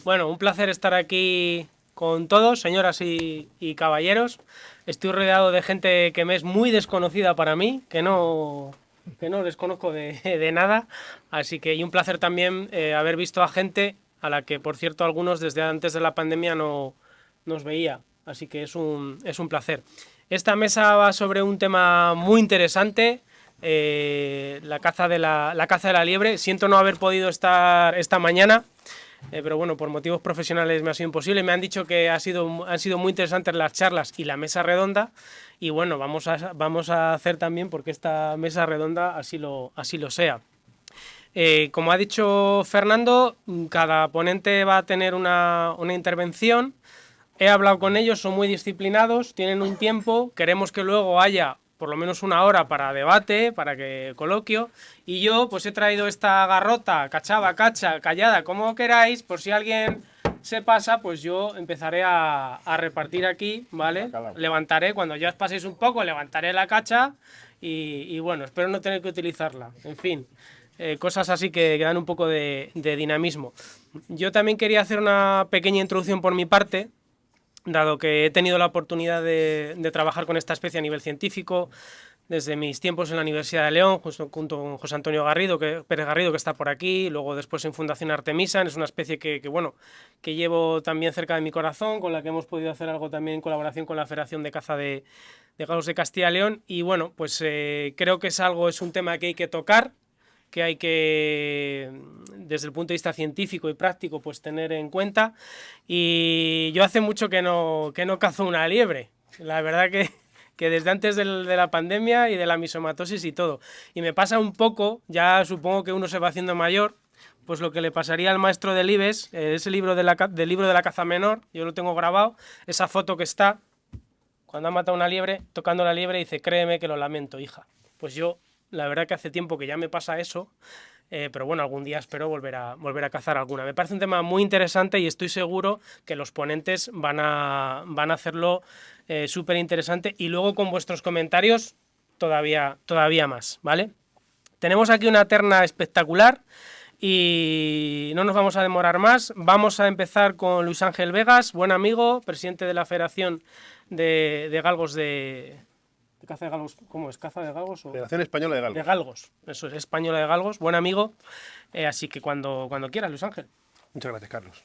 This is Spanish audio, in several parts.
Bueno, un placer estar aquí con todos, señoras y caballeros. Estoy rodeado de gente que me es muy desconocida para mí, que no les conozco de nada. Así que y un placer también haber visto a gente a la que, por cierto, algunos desde antes de la pandemia no nos veía. Así que es un placer. Esta mesa va sobre un tema muy interesante, la caza la caza de la liebre. Siento no haber podido estar esta mañana, pero bueno, por motivos profesionales me ha sido imposible. Me han dicho que han sido muy interesantes las charlas y la mesa redonda. Y bueno, vamos a hacer también porque esta mesa redonda así lo sea. Como ha dicho Fernando, cada ponente va a tener una intervención. He hablado con ellos, son muy disciplinados, tienen un tiempo, queremos que luego haya por lo menos una hora para debate, para que coloquio, y yo pues he traído esta garrota, cachava, cacha, callada, como queráis, por si alguien se pasa, pues yo empezaré a repartir aquí, ¿vale? Levantaré, cuando ya os paséis un poco, levantaré la cacha y bueno, espero no tener que utilizarla, en fin. Cosas así que dan un poco de dinamismo. Yo también quería hacer una pequeña introducción por mi parte, dado que he tenido la oportunidad de trabajar con esta especie a nivel científico desde mis tiempos en la Universidad de León, junto con José Antonio Pérez Garrido, que está por aquí, luego después en Fundación Artemisa. Es una especie bueno, que llevo también cerca de mi corazón, con la que hemos podido hacer algo también en colaboración con la Federación de Caza de Galgos de Castilla y León. Y bueno, pues creo que es un tema que hay que tocar, que hay que, desde el punto de vista científico y práctico, pues tener en cuenta. Y yo hace mucho que no cazo una liebre. La verdad que desde antes de la pandemia y de la misomatosis y todo. Y me pasa un poco, ya supongo que uno se va haciendo mayor, pues lo que le pasaría al maestro del IBES, ese libro del libro de la caza menor, yo lo tengo grabado, esa foto que está, cuando ha matado una liebre, tocando la liebre, dice, créeme que lo lamento, hija. Pues yo, la verdad que hace tiempo que ya me pasa eso, pero bueno, algún día espero volver a cazar alguna. Me parece un tema muy interesante y estoy seguro que los ponentes van a hacerlo súper interesante, y luego con vuestros comentarios todavía más, ¿vale? Tenemos aquí una terna espectacular y no nos vamos a demorar más. Vamos a empezar con Luis Ángel Vegas, buen amigo, presidente de la Federación de Galgos de caza de galgos. ¿Cómo es? ¿Caza de galgos? Federación Española de Galgos. De galgos, eso es, española de galgos, buen amigo. Así que cuando quieras, Luis Ángel. Muchas gracias, Carlos.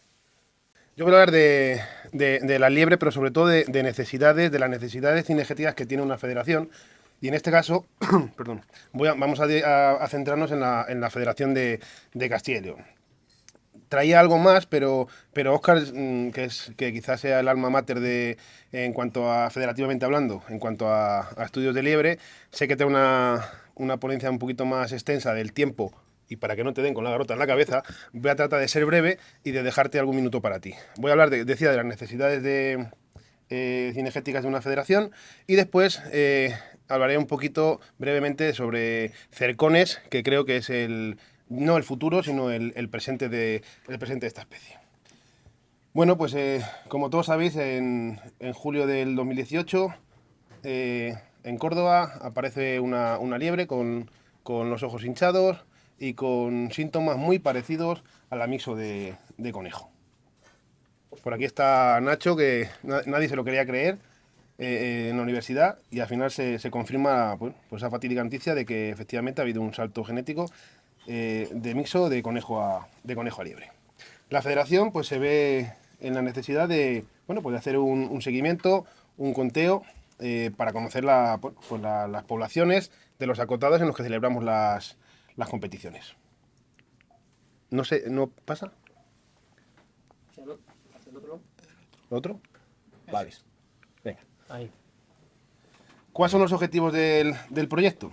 Yo voy a hablar de la liebre, pero sobre todo de las necesidades cinegéticas que tiene una federación. Y en este caso, perdón, vamos a centrarnos en la Federación de Castilla y León. Traía algo más, pero Óscar, que quizás sea el alma mater en cuanto a, federativamente hablando, en cuanto a estudios de liebre, sé que tiene una ponencia un poquito más extensa del tiempo, y para que no te den con la garrota en la cabeza, voy a tratar de ser breve y de dejarte algún minuto para ti. Voy a hablar, decía, de las necesidades cinegéticas de una federación, y después hablaré un poquito brevemente sobre cercones, que creo que es no el futuro, sino el presente de esta especie. Bueno, pues como todos sabéis, en julio del 2018, en Córdoba aparece una liebre con los ojos hinchados y con síntomas muy parecidos a la mixo de conejo. Por aquí está Nacho, que nadie se lo quería creer en la universidad, y al final se confirma pues esa fatídica noticia de que efectivamente ha habido un salto genético de mixo de conejo a liebre. La federación pues se ve en la necesidad de, bueno, pues de hacer un seguimiento, un conteo, para conocer las poblaciones de los acotados en los que celebramos las competiciones. No sé, ¿no pasa? ¿Lo otro? Vale. Venga. Ahí. ¿Cuáles son los objetivos del proyecto?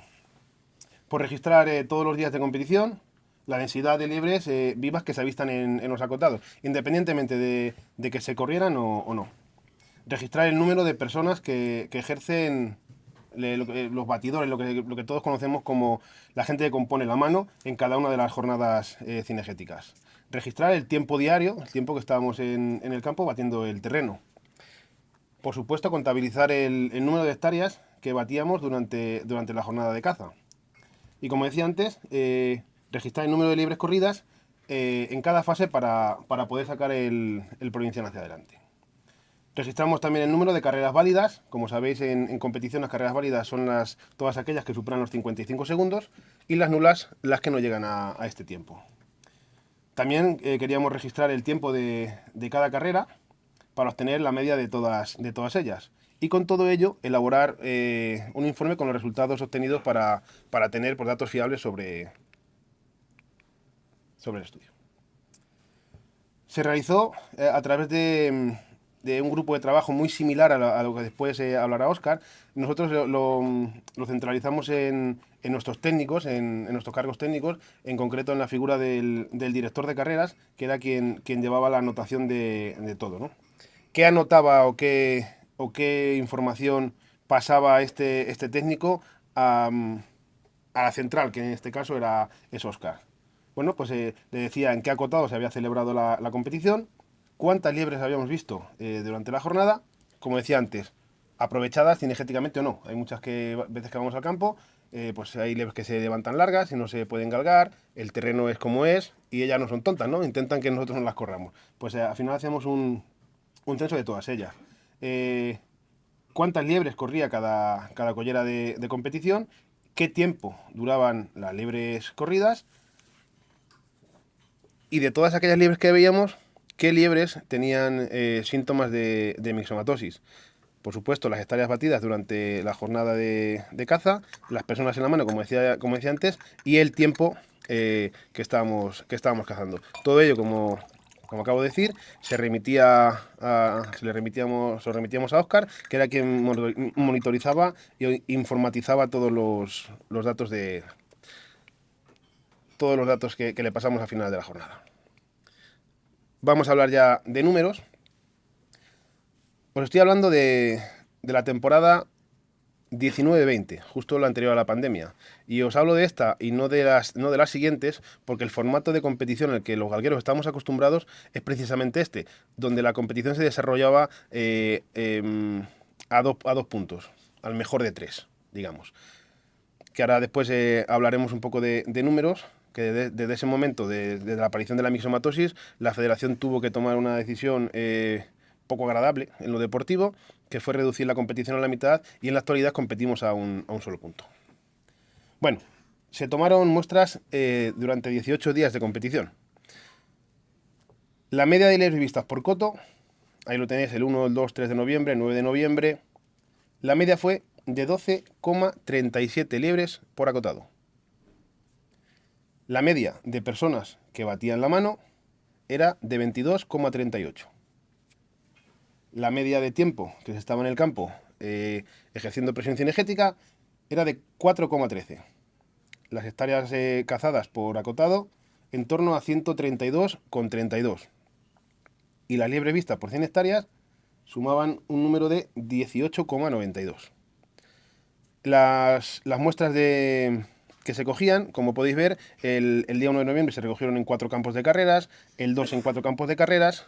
Por registrar todos los días de competición la densidad de liebres vivas que se avistan en los acotados, independientemente de que se corrieran o no. Registrar el número de personas que ejercen los batidores, lo que todos conocemos como la gente que compone la mano en cada una de las jornadas cinegéticas. Registrar el tiempo diario, el tiempo que estábamos en el campo batiendo el terreno. Por supuesto, contabilizar el número de hectáreas que batíamos durante la jornada de caza. Y como decía antes, registrar el número de liebres corridas en cada fase para poder sacar el provincial hacia adelante. Registramos también el número de carreras válidas. Como sabéis, en competición las carreras válidas son todas aquellas que superan los 55 segundos y las nulas las que no llegan a este tiempo. También queríamos registrar el tiempo de cada carrera para obtener la media de todas ellas. Y con todo ello, elaborar un informe con los resultados obtenidos para tener datos fiables sobre el estudio. Se realizó a través de un grupo de trabajo muy similar a lo que después hablará Óscar. Nosotros lo centralizamos en nuestros técnicos, en nuestros cargos técnicos, en concreto en la figura del director de carreras, que era quien llevaba la anotación de todo, ¿no? ¿Qué anotaba o qué información pasaba este técnico a la central, que en este caso es Óscar? Bueno, pues le decía en qué acotado se había celebrado la competición, cuántas liebres habíamos visto durante la jornada, como decía antes, aprovechadas cinegéticamente o no. Hay muchas veces que vamos al campo, pues hay liebres que se levantan largas y no se pueden galgar, el terreno es como es y ellas no son tontas, ¿no? Intentan que nosotros no las corramos. Pues al final hacemos un censo de todas ellas. Cuántas liebres corría cada collera de competición, qué tiempo duraban las liebres corridas y de todas aquellas liebres que veíamos, qué liebres tenían síntomas de mixomatosis. Por supuesto, las hectáreas batidas durante la jornada de caza, las personas en la mano, como decía antes, y el tiempo que estábamos cazando. Todo ello, como acabo de decir, se lo remitíamos a Óscar, que era quien monitorizaba e informatizaba todos los datos que le pasamos al final de la jornada. Vamos a hablar ya de números. Os estoy hablando de la temporada 19-20, justo la anterior a la pandemia. Y os hablo de esta y no de las siguientes, porque el formato de competición al que los galgueros estamos acostumbrados es precisamente este, donde la competición se desarrollaba a dos puntos, al mejor de tres, digamos. Que ahora después hablaremos un poco de números, que desde ese momento, desde la aparición de la mixomatosis, la federación tuvo que tomar una decisión poco agradable en lo deportivo, que fue reducir la competición a la mitad, y en la actualidad competimos a un solo punto. Bueno, se tomaron muestras durante 18 días de competición. La media de liebres vistas por coto, ahí lo tenéis, el 1, el 2, 3 de noviembre, 9 de noviembre, la media fue de 12,37 liebres por acotado. La media de personas que batían la mano era de 22,38. La media de tiempo que se estaba en el campo ejerciendo presión cinegética era de 4,13. Las hectáreas cazadas por acotado en torno a 132,32. Y las liebres vistas por 100 hectáreas sumaban un número de 18,92. Las muestras que se cogían, como podéis ver, el día 1 de noviembre se recogieron en 4 campos de carreras, el 2 en 4 campos de carreras,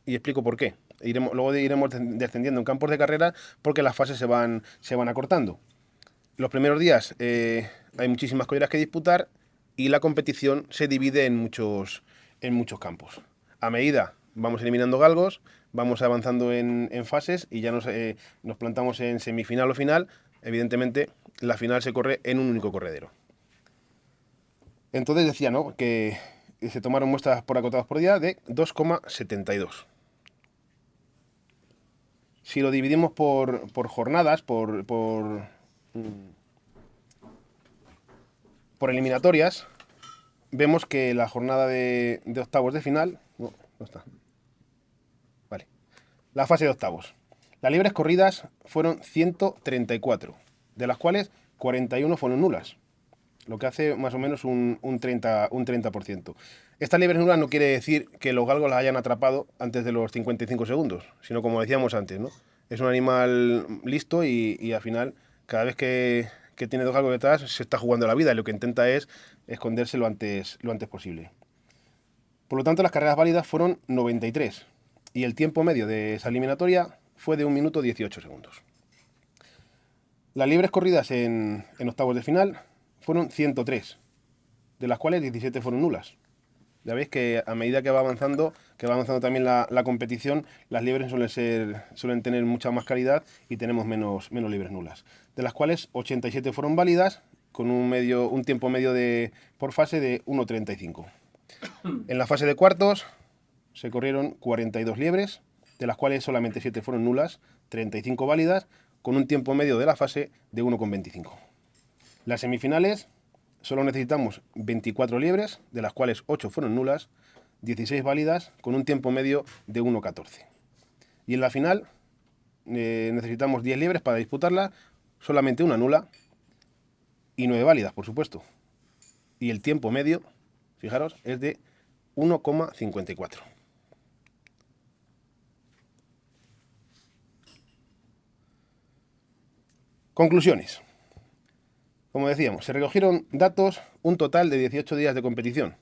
y explico por qué. Luego iremos descendiendo en campos de carrera porque las fases se van acortando. Los primeros días hay muchísimas colleras que disputar y la competición se divide en muchos campos. A medida vamos eliminando galgos, vamos avanzando en fases y ya nos plantamos en semifinal o final. Evidentemente, la final se corre en un único corredero. Entonces decía, ¿no?, que se tomaron muestras por acotados por día de 2,72. Si lo dividimos por jornadas, por eliminatorias, vemos que la jornada de octavos de final... No está. Vale. La fase de octavos. Las liebres corridas fueron 134, de las cuales 41 fueron nulas, lo que hace más o menos un 30%. Estas liebres nulas no quiere decir que los galgos las hayan atrapado antes de los 55 segundos, sino como decíamos antes, ¿no? Es un animal listo y al final, cada vez que tiene dos galgos detrás, se está jugando la vida y lo que intenta es esconderse lo antes posible. Por lo tanto, las carreras válidas fueron 93 y el tiempo medio de esa eliminatoria fue de 1 minuto 18 segundos. Las liebres corridas en octavos de final fueron 103, de las cuales 17 fueron nulas. Ya veis que a medida que va avanzando también la competición, las liebres suelen tener mucha más calidad y tenemos menos liebres nulas. De las cuales 87 fueron válidas, con un tiempo medio por fase de 1,35. En la fase de cuartos se corrieron 42 liebres, de las cuales solamente 7 fueron nulas, 35 válidas, con un tiempo medio de la fase de 1,25. Las semifinales solo necesitamos 24 liebres, de las cuales 8 fueron nulas, 16 válidas, con un tiempo medio de 1,14. Y en la final necesitamos 10 liebres para disputarla, solamente una nula y 9 válidas, por supuesto. Y el tiempo medio, fijaros, es de 1,54. Conclusiones. Como decíamos, se recogieron datos, un total de 18 días de competición,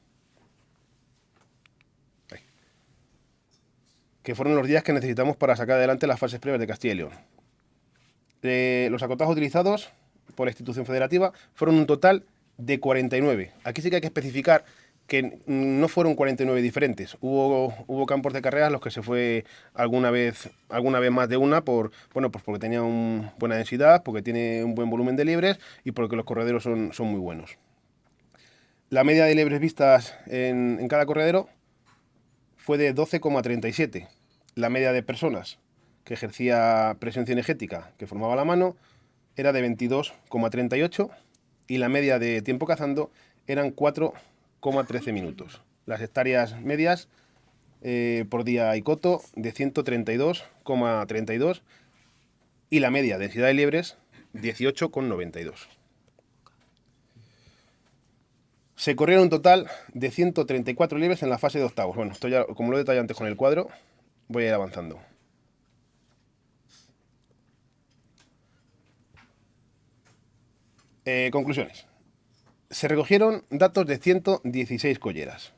que fueron los días que necesitamos para sacar adelante las fases previas de Castilla y León. Los acotados utilizados por la institución federativa fueron un total de 49. Aquí sí que hay que especificar que no fueron 49 diferentes. Hubo campos de carreras los que se fue alguna vez más de una, pues porque tenía buena densidad, porque tiene un buen volumen de liebres y porque los correderos son muy buenos. La media de liebres vistas en cada corredero fue de 12,37. La media de personas que ejercía presión cinegética que formaba la mano era de 22,38 y la media de tiempo cazando eran 4,13 minutos. Las hectáreas medias por día y coto de 132,32 y la media densidad de liebres 18,92. Se corrieron un total de 134 liebres en la fase de octavos. Bueno, esto ya, como lo he detallado antes con el cuadro, voy a ir avanzando. Conclusiones. Se recogieron datos de 116 colleras.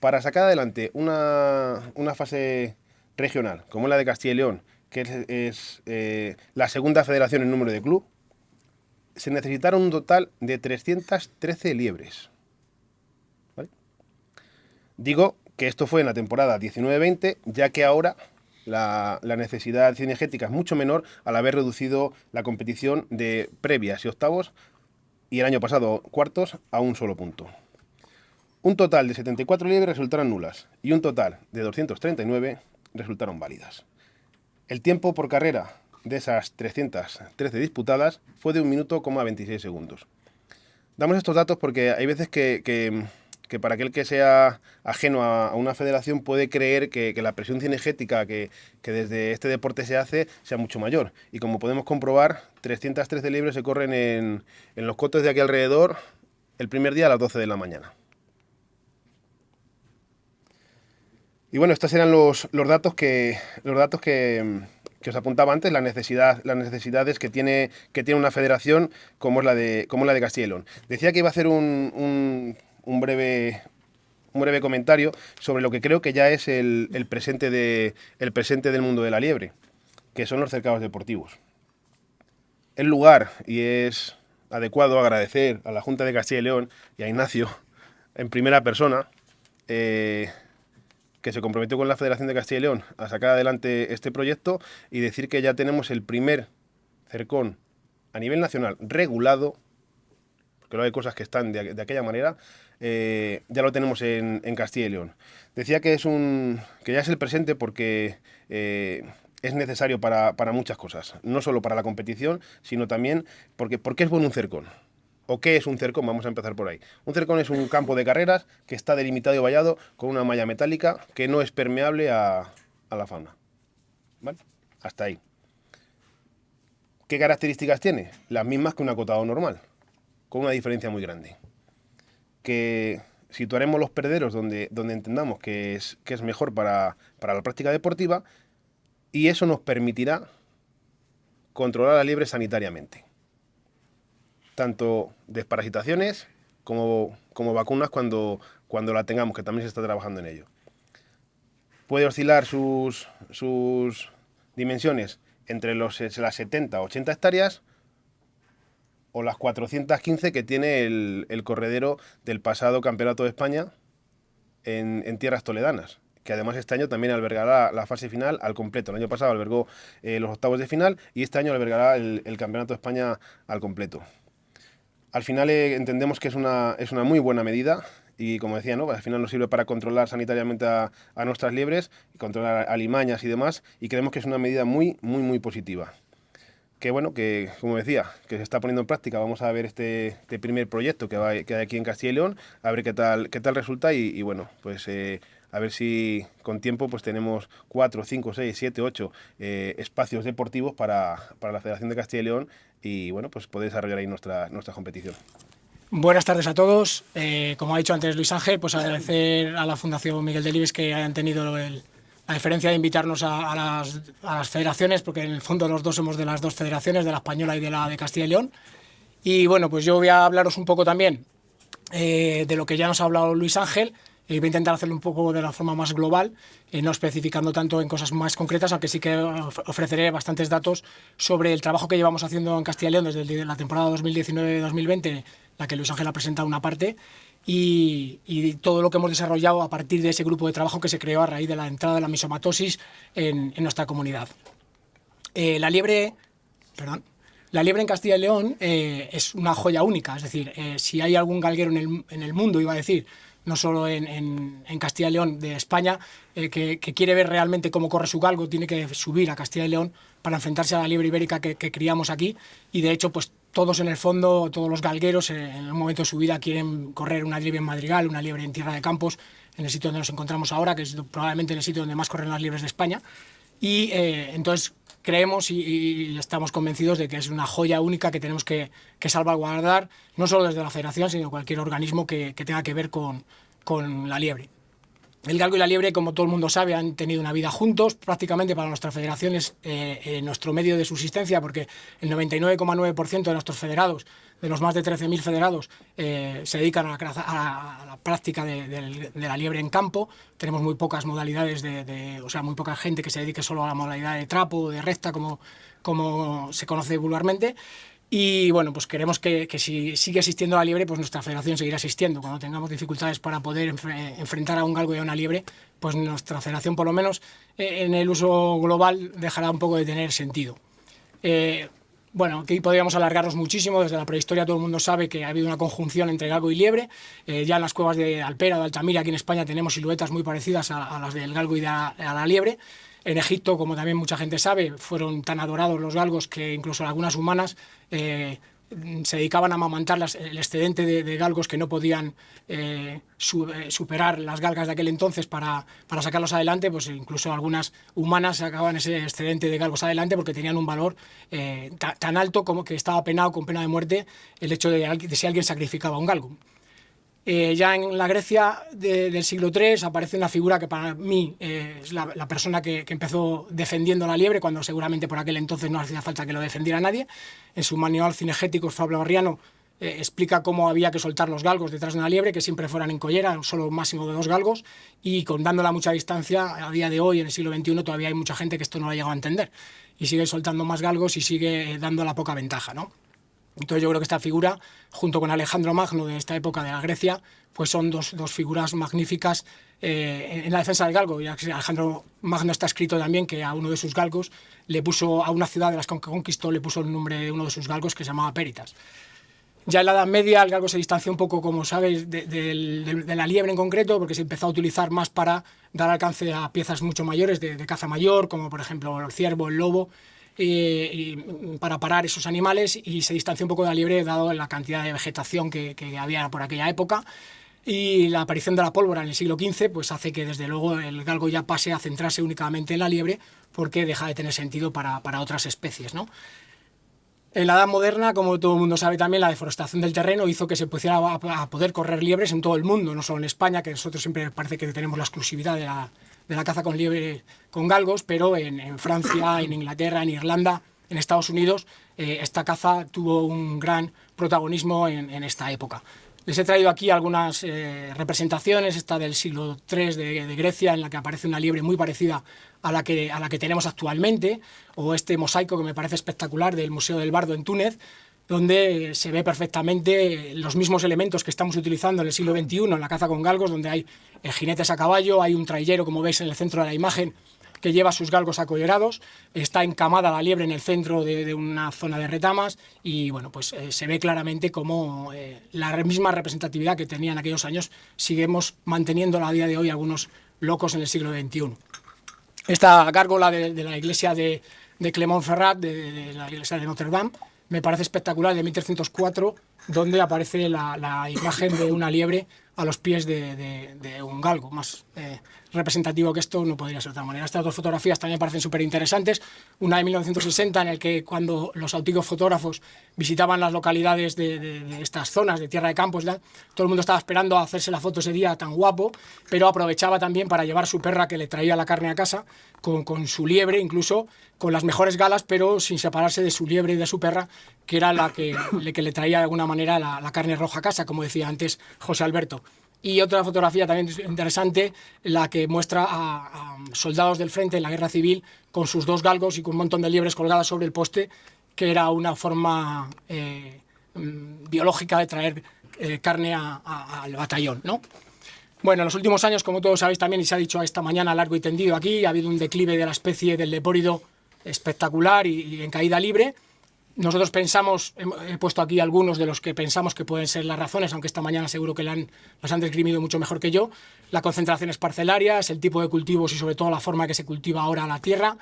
Para sacar adelante una fase regional, como la de Castilla y León, que es la segunda federación en número de club, se necesitaron un total de 313 liebres. ¿Vale? Digo que esto fue en la temporada 19-20, ya que ahora la necesidad cinegética es mucho menor al haber reducido la competición de previas y octavos y el año pasado cuartos a un solo punto. Un total de 74 liebres resultaron nulas y un total de 239 resultaron válidas. El tiempo por carrera de esas 313 disputadas fue de 1 minuto, 26 segundos. Damos estos datos porque hay veces que para aquel que sea ajeno a una federación puede creer que la presión cinegética que desde este deporte se hace sea mucho mayor. Y como podemos comprobar, 313 liebres se corren en los cotos de aquí alrededor el primer día a las 12 de la mañana. Y bueno, estos eran los datos que os apuntaba antes, las necesidades que tiene una federación como es la de Castilla y León. Decía que iba a hacer un breve comentario sobre lo que creo que ya es el presente del mundo de la liebre, que son los cercados deportivos. El lugar, y es adecuado agradecer a la Junta de Castilla y León y a Ignacio en primera persona, que se comprometió con la Federación de Castilla y León a sacar adelante este proyecto y decir que ya tenemos el primer cercón a nivel nacional regulado, porque luego hay cosas que están de aquella manera, ya lo tenemos en Castilla y León. Decía que ya es el presente porque es necesario para muchas cosas, no solo para la competición, sino también porque es bueno un cercón. ¿O qué es un cercón? Vamos a empezar por ahí. Un cercón es un campo de carreras que está delimitado y vallado con una malla metálica que no es permeable a la fauna. ¿Vale? Hasta ahí. ¿Qué características tiene? Las mismas que un acotado normal, con una diferencia muy grande. Que situaremos los perderos donde entendamos que es mejor para la práctica deportiva y eso nos permitirá controlar a la liebre sanitariamente. Tanto desparasitaciones como vacunas cuando la tengamos, que también se está trabajando en ello. Puede oscilar sus dimensiones entre las 70 o 80 hectáreas o las 415 que tiene el corredero del pasado Campeonato de España en tierras toledanas, que además este año también albergará la fase final al completo. El año pasado albergó los octavos de final y este año albergará el Campeonato de España al completo. Al final entendemos que es una muy buena medida y, como decía, ¿no? Al final nos sirve para controlar sanitariamente a nuestras liebres, y controlar alimañas y demás, y creemos que es una medida muy positiva. Que bueno, que como decía, que se está poniendo en práctica. Vamos a ver este primer proyecto que hay aquí en Castilla y León, a ver qué tal resulta y bueno, pues a ver si con tiempo pues tenemos 4, 5, 6, 7, 8 espacios deportivos para la Federación de Castilla y León y bueno, pues poder desarrollar ahí nuestra competición. Buenas tardes a todos. Como ha dicho antes Luis Ángel, pues agradecer a la Fundación Miguel Delibes que hayan tenido la deferencia de invitarnos a las federaciones, porque en el fondo los dos somos de las dos federaciones, de la española y de la de Castilla y León. Y bueno, pues yo voy a hablaros un poco también de lo que ya nos ha hablado Luis Ángel. Voy a intentar hacerlo un poco de la forma más global, no especificando tanto en cosas más concretas, aunque sí que ofreceré bastantes datos sobre el trabajo que llevamos haciendo en Castilla y León desde la temporada 2019-2020, la que Luis Ángel ha presentado una parte, y todo lo que hemos desarrollado a partir de ese grupo de trabajo que se creó a raíz de la entrada de la misomatosis en nuestra comunidad. La liebre en Castilla y León es una joya única, es decir, si hay algún galguero en el mundo, iba a decir, no solo en Castilla y León, de España, que quiere ver realmente cómo corre su galgo, tiene que subir a Castilla y León para enfrentarse a la liebre ibérica que criamos aquí, y de hecho pues todos en el fondo, todos los galgueros en un momento de su vida quieren correr una liebre en madrigal, una liebre en tierra de campos, en el sitio donde nos encontramos ahora, que es probablemente el sitio donde más corren las liebres de España, y entonces creemos y estamos convencidos de que es una joya única que tenemos que salvaguardar, no solo desde la federación, sino cualquier organismo que tenga que ver con la liebre. El galgo y la liebre, como todo el mundo sabe, han tenido una vida juntos. Prácticamente para nuestra federación es nuestro medio de subsistencia, porque el 99,9% de nuestros federados, de los más de 13.000 federados, se dedican a la práctica de la liebre en campo. Tenemos muy pocas modalidades, o sea, muy poca gente que se dedique solo a la modalidad de trapo o de recta, como se conoce vulgarmente. Y bueno, pues queremos que si sigue existiendo la liebre, pues nuestra federación seguirá existiendo. Cuando tengamos dificultades para poder enfrentar a un galgo y a una liebre, pues nuestra federación, por lo menos en el uso global, dejará un poco de tener sentido. Bueno, aquí podríamos alargarnos muchísimo. Desde la prehistoria todo el mundo sabe que ha habido una conjunción entre galgo y liebre. Ya en las cuevas de Alpera o de Altamira, aquí en España, tenemos siluetas muy parecidas a las del galgo y a la liebre. En Egipto, como también mucha gente sabe, fueron tan adorados los galgos que incluso algunas humanas se dedicaban a amamantar el excedente de galgos que no podían superar las galgas de aquel entonces para sacarlos adelante. Pues incluso algunas humanas sacaban ese excedente de galgos adelante porque tenían un valor tan alto como que estaba penado con pena de muerte el hecho de si alguien sacrificaba un galgo. Ya en la Grecia del siglo III aparece una figura que para mí es la persona que empezó defendiendo la liebre, cuando seguramente por aquel entonces no hacía falta que lo defendiera nadie. En su manual Cinegéticos Fabio Arriano explica cómo había que soltar los galgos detrás de una liebre, que siempre fueran en collera, solo un máximo de 2 galgos, y dándola a mucha distancia. A día de hoy, en el siglo XXI, todavía hay mucha gente que esto no lo ha llegado a entender, y sigue soltando más galgos y sigue dando la poca ventaja, ¿no? Entonces yo creo que esta figura, junto con Alejandro Magno de esta época de la Grecia, pues son dos figuras magníficas en la defensa del galgo. Y Alejandro Magno está escrito también que a uno de sus galgos le puso, a una ciudad de las que conquistó, le puso el nombre de uno de sus galgos, que se llamaba Peritas. Ya en la Edad Media el galgo se distanció un poco, como sabéis, de la liebre en concreto, porque se empezó a utilizar más para dar alcance a piezas mucho mayores de caza mayor, como por ejemplo el ciervo, el lobo, y para parar esos animales, y se distanció un poco de la liebre dado la cantidad de vegetación que había por aquella época, y la aparición de la pólvora en el siglo XV pues hace que desde luego el galgo ya pase a centrarse únicamente en la liebre, porque deja de tener sentido para otras especies, ¿no? En la Edad Moderna, como todo el mundo sabe también, la deforestación del terreno hizo que se pudiera a poder correr liebres en todo el mundo, no solo en España, que nosotros siempre parece que tenemos la exclusividad de la caza con liebre con galgos, pero en Francia, en Inglaterra, en Irlanda, en Estados Unidos, esta caza tuvo un gran protagonismo en esta época. Les he traído aquí algunas representaciones, esta del siglo III de Grecia, en la que aparece una liebre muy parecida a la que tenemos actualmente, o este mosaico que me parece espectacular del Museo del Bardo en Túnez, donde se ve perfectamente los mismos elementos que estamos utilizando en el siglo XXI en la caza con galgos, donde hay jinetes a caballo, hay un traillero, como veis en el centro de la imagen, que lleva sus galgos acollerados, está encamada la liebre en el centro de una zona de retamas y bueno, pues se ve claramente cómo la misma representatividad que tenía en aquellos años seguimos manteniéndola a día de hoy algunos locos en el siglo XXI. Esta gárgola de la iglesia de Clermont-Ferrand, de la iglesia de Notre Dame, me parece espectacular, de 1304, donde aparece la imagen de una liebre a los pies de un galgo. Más representativo que esto no podría ser de otra manera. Estas dos fotografías también me parecen súper interesantes. Una de 1960, en el que cuando los antiguos fotógrafos visitaban las localidades de estas zonas de tierra de campos, todo el mundo estaba esperando a hacerse la foto ese día tan guapo, pero aprovechaba también para llevar su perra, que le traía la carne a casa, con su liebre, incluso con las mejores galas, pero sin separarse de su liebre y de su perra, que era la que le traía de alguna manera la carne roja a casa, como decía antes José Alberto. Y otra fotografía también interesante, la que muestra a soldados del frente en la guerra civil con sus dos galgos y con un montón de liebres colgadas sobre el poste, que era una forma biológica de traer carne al batallón, ¿no? Bueno, en los últimos años, como todos sabéis también, y se ha dicho esta mañana largo y tendido aquí, ha habido un declive de la especie del lepórido espectacular y en caída libre. Nosotros pensamos, he puesto aquí algunos de los que pensamos que pueden ser las razones, aunque esta mañana seguro que las han describido mucho mejor que yo. La concentración parcelarias, el tipo de cultivos y sobre todo la forma que se cultiva ahora la tierra,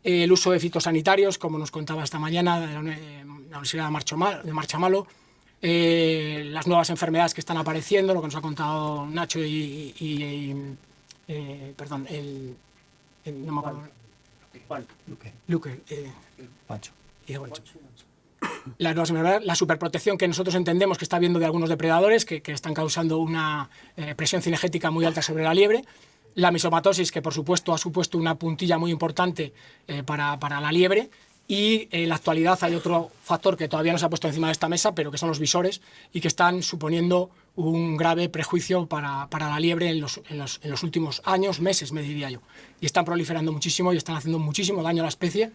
el uso de fitosanitarios, como nos contaba esta mañana de la Universidad de Marchamalo, las nuevas enfermedades que están apareciendo, lo que nos ha contado Nacho perdón, no me acuerdo. Luque. Pancho. La superprotección que nosotros entendemos que está habiendo de algunos depredadores que están causando una presión cinegética muy alta sobre la liebre. La misomatosis, que por supuesto ha supuesto una puntilla muy importante para la liebre. Y en la actualidad hay otro factor que todavía no se ha puesto encima de esta mesa, pero que son los visores y que están suponiendo un grave prejuicio para la liebre en los últimos años, meses, me diría yo. Y están proliferando muchísimo y están haciendo muchísimo daño a la especie.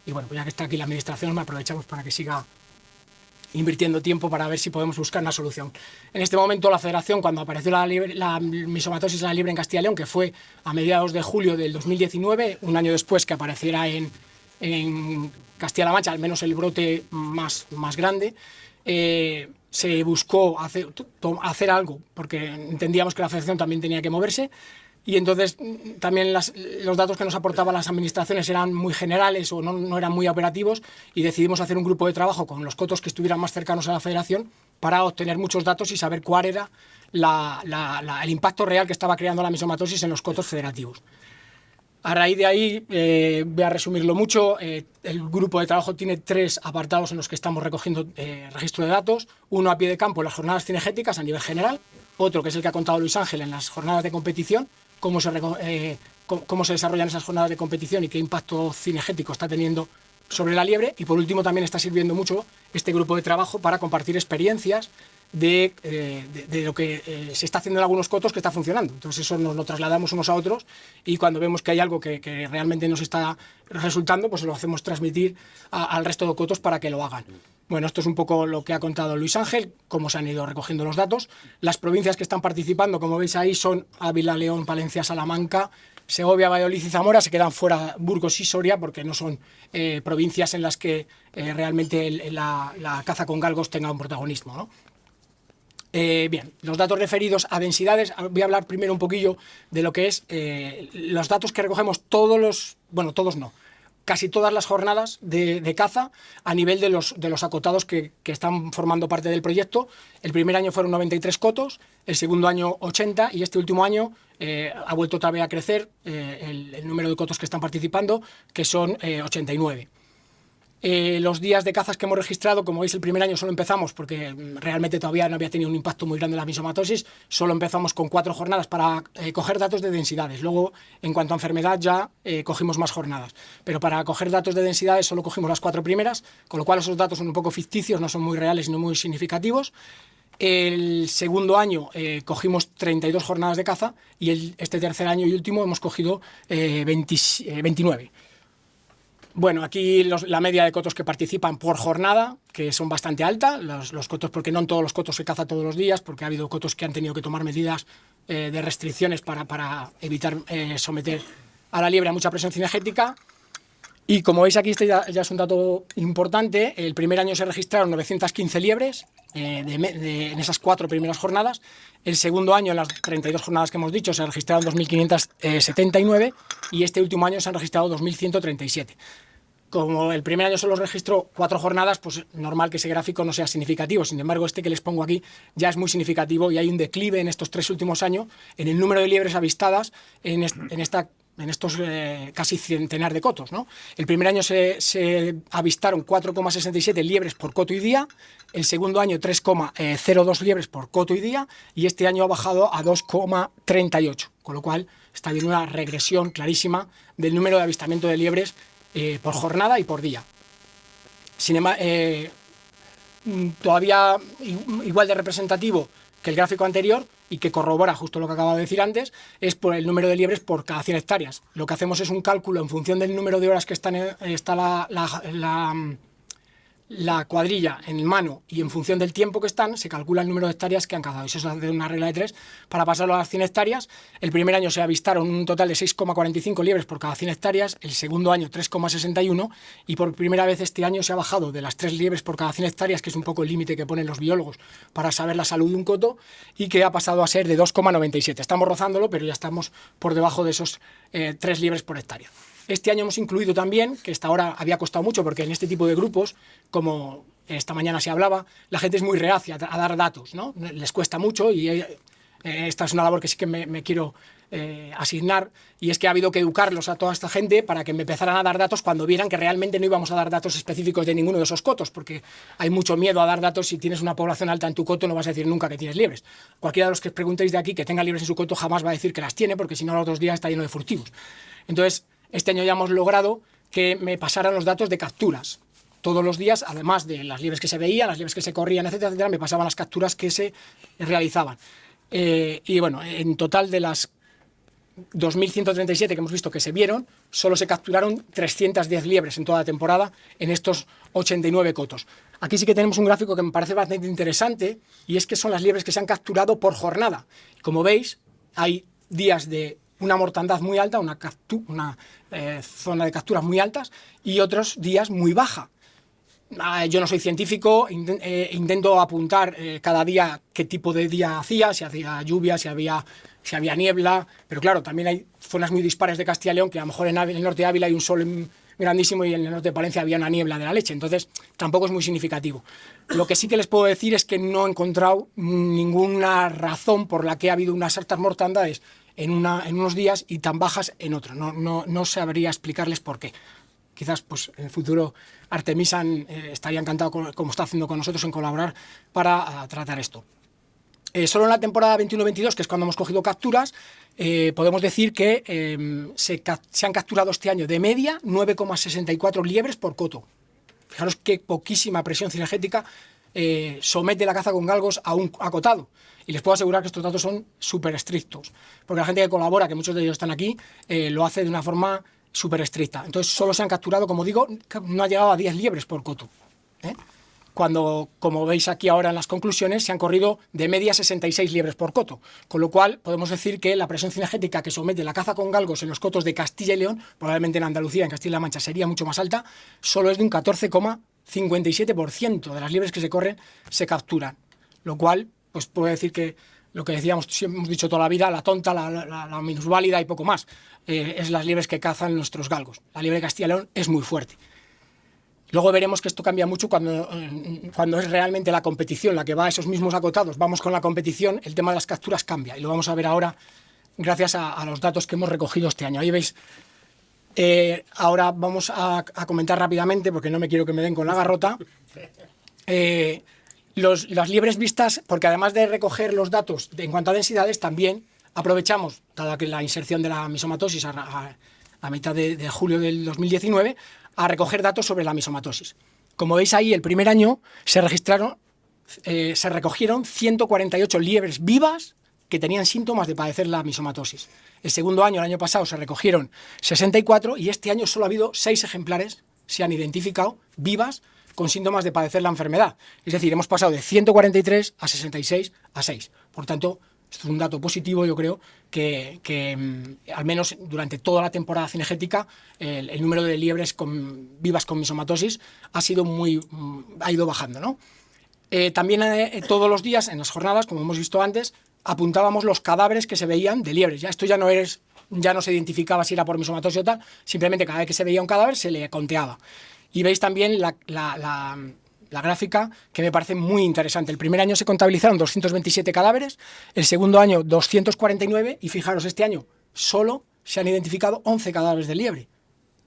Y bueno, pues ya que está aquí la administración, me aprovechamos para que siga invirtiendo tiempo para ver si podemos buscar una solución. En este momento la Federación, cuando apareció la misomatosis de la liebre en Castilla y León, que fue a mediados de julio del 2019, un año después que apareciera en Castilla-La Mancha, al menos el brote más grande, se buscó hacer algo, porque entendíamos que la Federación también tenía que moverse. Y entonces también los datos que nos aportaban las administraciones eran muy generales o no eran muy operativos, y decidimos hacer un grupo de trabajo con los cotos que estuvieran más cercanos a la Federación para obtener muchos datos y saber cuál era el impacto real que estaba creando la misomatosis en los cotos federativos. A raíz de ahí, voy a resumirlo mucho, el grupo de trabajo tiene 3 apartados en los que estamos recogiendo registro de datos. Uno a pie de campo, las jornadas cinegéticas a nivel general. Otro, que es el que ha contado Luis Ángel, en las jornadas de competición, cómo se desarrollan esas jornadas de competición y qué impacto cinegético está teniendo sobre la liebre. Y por último también está sirviendo mucho este grupo de trabajo para compartir experiencias de lo que se está haciendo en algunos cotos que está funcionando. Entonces eso nos lo trasladamos unos a otros y cuando vemos que hay algo que realmente nos está resultando, pues lo hacemos transmitir al resto de cotos para que lo hagan. Bueno, esto es un poco lo que ha contado Luis Ángel, cómo se han ido recogiendo los datos. Las provincias que están participando, como veis ahí, son Ávila, León, Palencia, Salamanca, Segovia, Valladolid y Zamora. Se quedan fuera Burgos y Soria porque no son provincias en las que realmente la caza con galgos tenga un protagonismo, ¿no? Bien, los datos referidos a densidades, voy a hablar primero un poquillo de lo que es los datos que recogemos casi todas las jornadas de caza a nivel de los acotados que están formando parte del proyecto. El primer año fueron 93 cotos, el segundo año 80 y este último año ha vuelto otra vez a crecer el número de cotos que están participando, que son 89. Los días de cazas que hemos registrado, como veis, el primer año solo empezamos porque realmente todavía no había tenido un impacto muy grande la misomatosis. Solo empezamos con 4 jornadas para coger datos de densidades. Luego, en cuanto a enfermedad, ya cogimos más jornadas. Pero para coger datos de densidades solo cogimos las 4 primeras, con lo cual esos datos son un poco ficticios, no son muy reales ni muy significativos. El segundo año cogimos 32 jornadas de caza y este tercer año y último hemos cogido 29. Bueno, aquí la media de cotos que participan por jornada, que son bastante alta, los cotos, porque no en todos los cotos se caza todos los días, porque ha habido cotos que han tenido que tomar medidas de restricciones para evitar someter a la liebre a mucha presión cinegética. Y como veis aquí, este ya es un dato importante. El primer año se registraron 915 liebres en esas 4 primeras jornadas. El segundo año, en las 32 jornadas que hemos dicho, se registraron 2.579 y este último año se han registrado 2.137. Como el primer año solo registró 4 jornadas, pues normal que ese gráfico no sea significativo. Sin embargo, este que les pongo aquí ya es muy significativo y hay un declive en estos 3 últimos años en el número de liebres avistadas en estos casi centenar de cotos, ¿no? El primer año se avistaron 4,67 liebres por coto y día, el segundo año 3,02 liebres por coto y día y este año ha bajado a 2,38, con lo cual está habiendo una regresión clarísima del número de avistamiento de liebres por jornada y por día. Sin embargo, todavía igual de representativo que el gráfico anterior y que corrobora justo lo que acabo de decir antes, es por el número de liebres por cada 100 hectáreas. Lo que hacemos es un cálculo en función del número de horas que está la cuadrilla en mano y en función del tiempo que están, se calcula el número de hectáreas que han cazado. Eso se hace una regla de 3 para pasarlo a las 100 hectáreas. El primer año se avistaron un total de 6,45 liebres por cada 100 hectáreas, el segundo año 3,61 y por primera vez este año se ha bajado de las 3 liebres por cada 100 hectáreas, que es un poco el límite que ponen los biólogos para saber la salud de un coto, y que ha pasado a ser de 2,97. Estamos rozándolo, pero ya estamos por debajo de esos 3 liebres por hectárea. Este año hemos incluido también, que hasta ahora había costado mucho, porque en este tipo de grupos, como esta mañana se hablaba, la gente es muy reacia a dar datos, ¿no? Les cuesta mucho y esta es una labor que sí que me quiero asignar, y es que ha habido que educarlos a toda esta gente para que me empezaran a dar datos cuando vieran que realmente no íbamos a dar datos específicos de ninguno de esos cotos, porque hay mucho miedo a dar datos. Si tienes una población alta en tu coto no vas a decir nunca que tienes liebres. Cualquiera de los que os preguntéis de aquí que tenga liebres en su coto jamás va a decir que las tiene, porque si no los otros días está lleno de furtivos. Entonces, este año ya hemos logrado que me pasaran los datos de capturas. Todos los días, además de las liebres que se veían, las liebres que se corrían, etcétera, etcétera, me pasaban las capturas que se realizaban. Y bueno, en total de las 2.137 que hemos visto que se vieron, solo se capturaron 310 liebres en toda la temporada en estos 89 cotos. Aquí sí que tenemos un gráfico que me parece bastante interesante, y es que son las liebres que se han capturado por jornada. Como veis, hay días de una mortandad muy alta, una zona de capturas muy altas, y otros días muy baja. Yo no soy científico, intento apuntar cada día qué tipo de día hacía, si hacía lluvia, si había niebla, pero claro, también hay zonas muy dispares de Castilla y León, que a lo mejor en el norte de Ávila hay un sol grandísimo y en el norte de Palencia había una niebla de la leche, entonces tampoco es muy significativo. Lo que sí que les puedo decir es que no he encontrado ninguna razón por la que ha habido unas altas mortandades en unos días y tan bajas en otros. No sabría explicarles por qué. Quizás pues, en el futuro Artemisan estaría encantado, como está haciendo con nosotros, en colaborar para tratar esto. Solo en la temporada 21-22, que es cuando hemos cogido capturas, podemos decir que se han capturado este año de media 9,64 liebres por coto. Fijaros qué poquísima presión cinegética somete la caza con galgos a un acotado. Y les puedo asegurar que estos datos son súper estrictos, porque la gente que colabora, que muchos de ellos están aquí, lo hace de una forma súper estricta. Entonces solo se han capturado, como digo, no ha llegado a 10 liebres por coto. Cuando, como veis aquí ahora en las conclusiones, se han corrido de media 66 liebres por coto, con lo cual podemos decir que la presión cinegética que somete la caza con galgos en los cotos de Castilla y León, probablemente en Andalucía, en Castilla-La Mancha sería mucho más alta, solo es de un 14,57% de las liebres que se corren se capturan, lo cual pues puedo decir que lo que decíamos, siempre hemos dicho toda la vida, la tonta, la minusválida y poco más, es las liebres que cazan nuestros galgos. La liebre de Castilla y León es muy fuerte. Luego veremos que esto cambia mucho cuando es realmente la competición la que va a esos mismos acotados. Vamos con la competición, el tema de las capturas cambia, y lo vamos a ver ahora gracias a los datos que hemos recogido este año. Ahí veis, ahora vamos a comentar rápidamente, porque no me quiero que me den con la garrota, las liebres vistas, porque además de recoger los datos en cuanto a densidades, también aprovechamos, dada que la inserción de la misomatosis a mitad de julio del 2019, a recoger datos sobre la misomatosis. Como veis ahí, el primer año se recogieron 148 liebres vivas que tenían síntomas de padecer la misomatosis. El segundo año, el año pasado, se recogieron 64 y este año solo ha habido 6 ejemplares se han identificado vivas con síntomas de padecer la enfermedad. Es decir, hemos pasado de 143 a 66 a 6. Por tanto, esto es un dato positivo, yo creo, que al menos durante toda la temporada cinegética el número de liebres vivas con misomatosis ha ido bajando, ¿no? También todos los días, en las jornadas, como hemos visto antes, apuntábamos los cadáveres que se veían de liebres. Ya esto ya no se identificaba si era por misomatosis o tal, simplemente cada vez que se veía un cadáver se le conteaba. Y veis también la gráfica, que me parece muy interesante. El primer año se contabilizaron 227 cadáveres, el segundo año 249, y fijaros, este año solo se han identificado 11 cadáveres de liebre.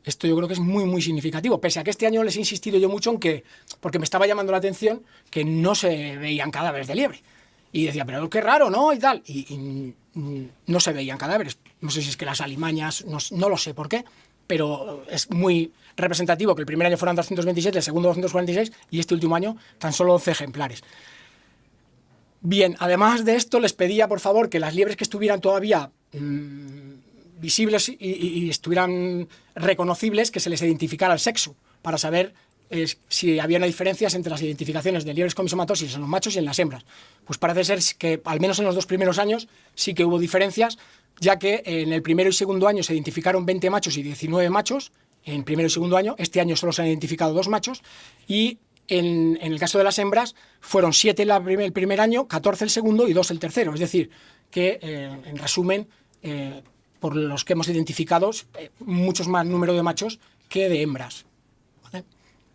Esto yo creo que es muy, muy significativo, pese a que este año les he insistido yo mucho en que, porque me estaba llamando la atención que no se veían cadáveres de liebre. Y decía, pero qué raro, ¿no? Y tal. Y no se veían cadáveres. No sé si es que las alimañas, no lo sé por qué, pero es muy representativo que el primer año fueran 227, el segundo 246 y este último año tan solo 11 ejemplares. Bien, además de esto les pedía por favor que las liebres que estuvieran todavía visibles y estuvieran reconocibles, que se les identificara el sexo, para saber si había diferencias entre las identificaciones de liebres con misomatosis en los machos y en las hembras. Pues parece ser que al menos en los 2 primeros años sí que hubo diferencias, ya que en el primero y segundo año se identificaron 20 machos y 19 machos, en primero y segundo año. Este año solo se han identificado 2 machos, y en el caso de las hembras fueron 7 el primer año, 14 el segundo y 2 el tercero. Es decir, que en resumen, por los que hemos identificado, muchos más número de machos que de hembras, ¿vale?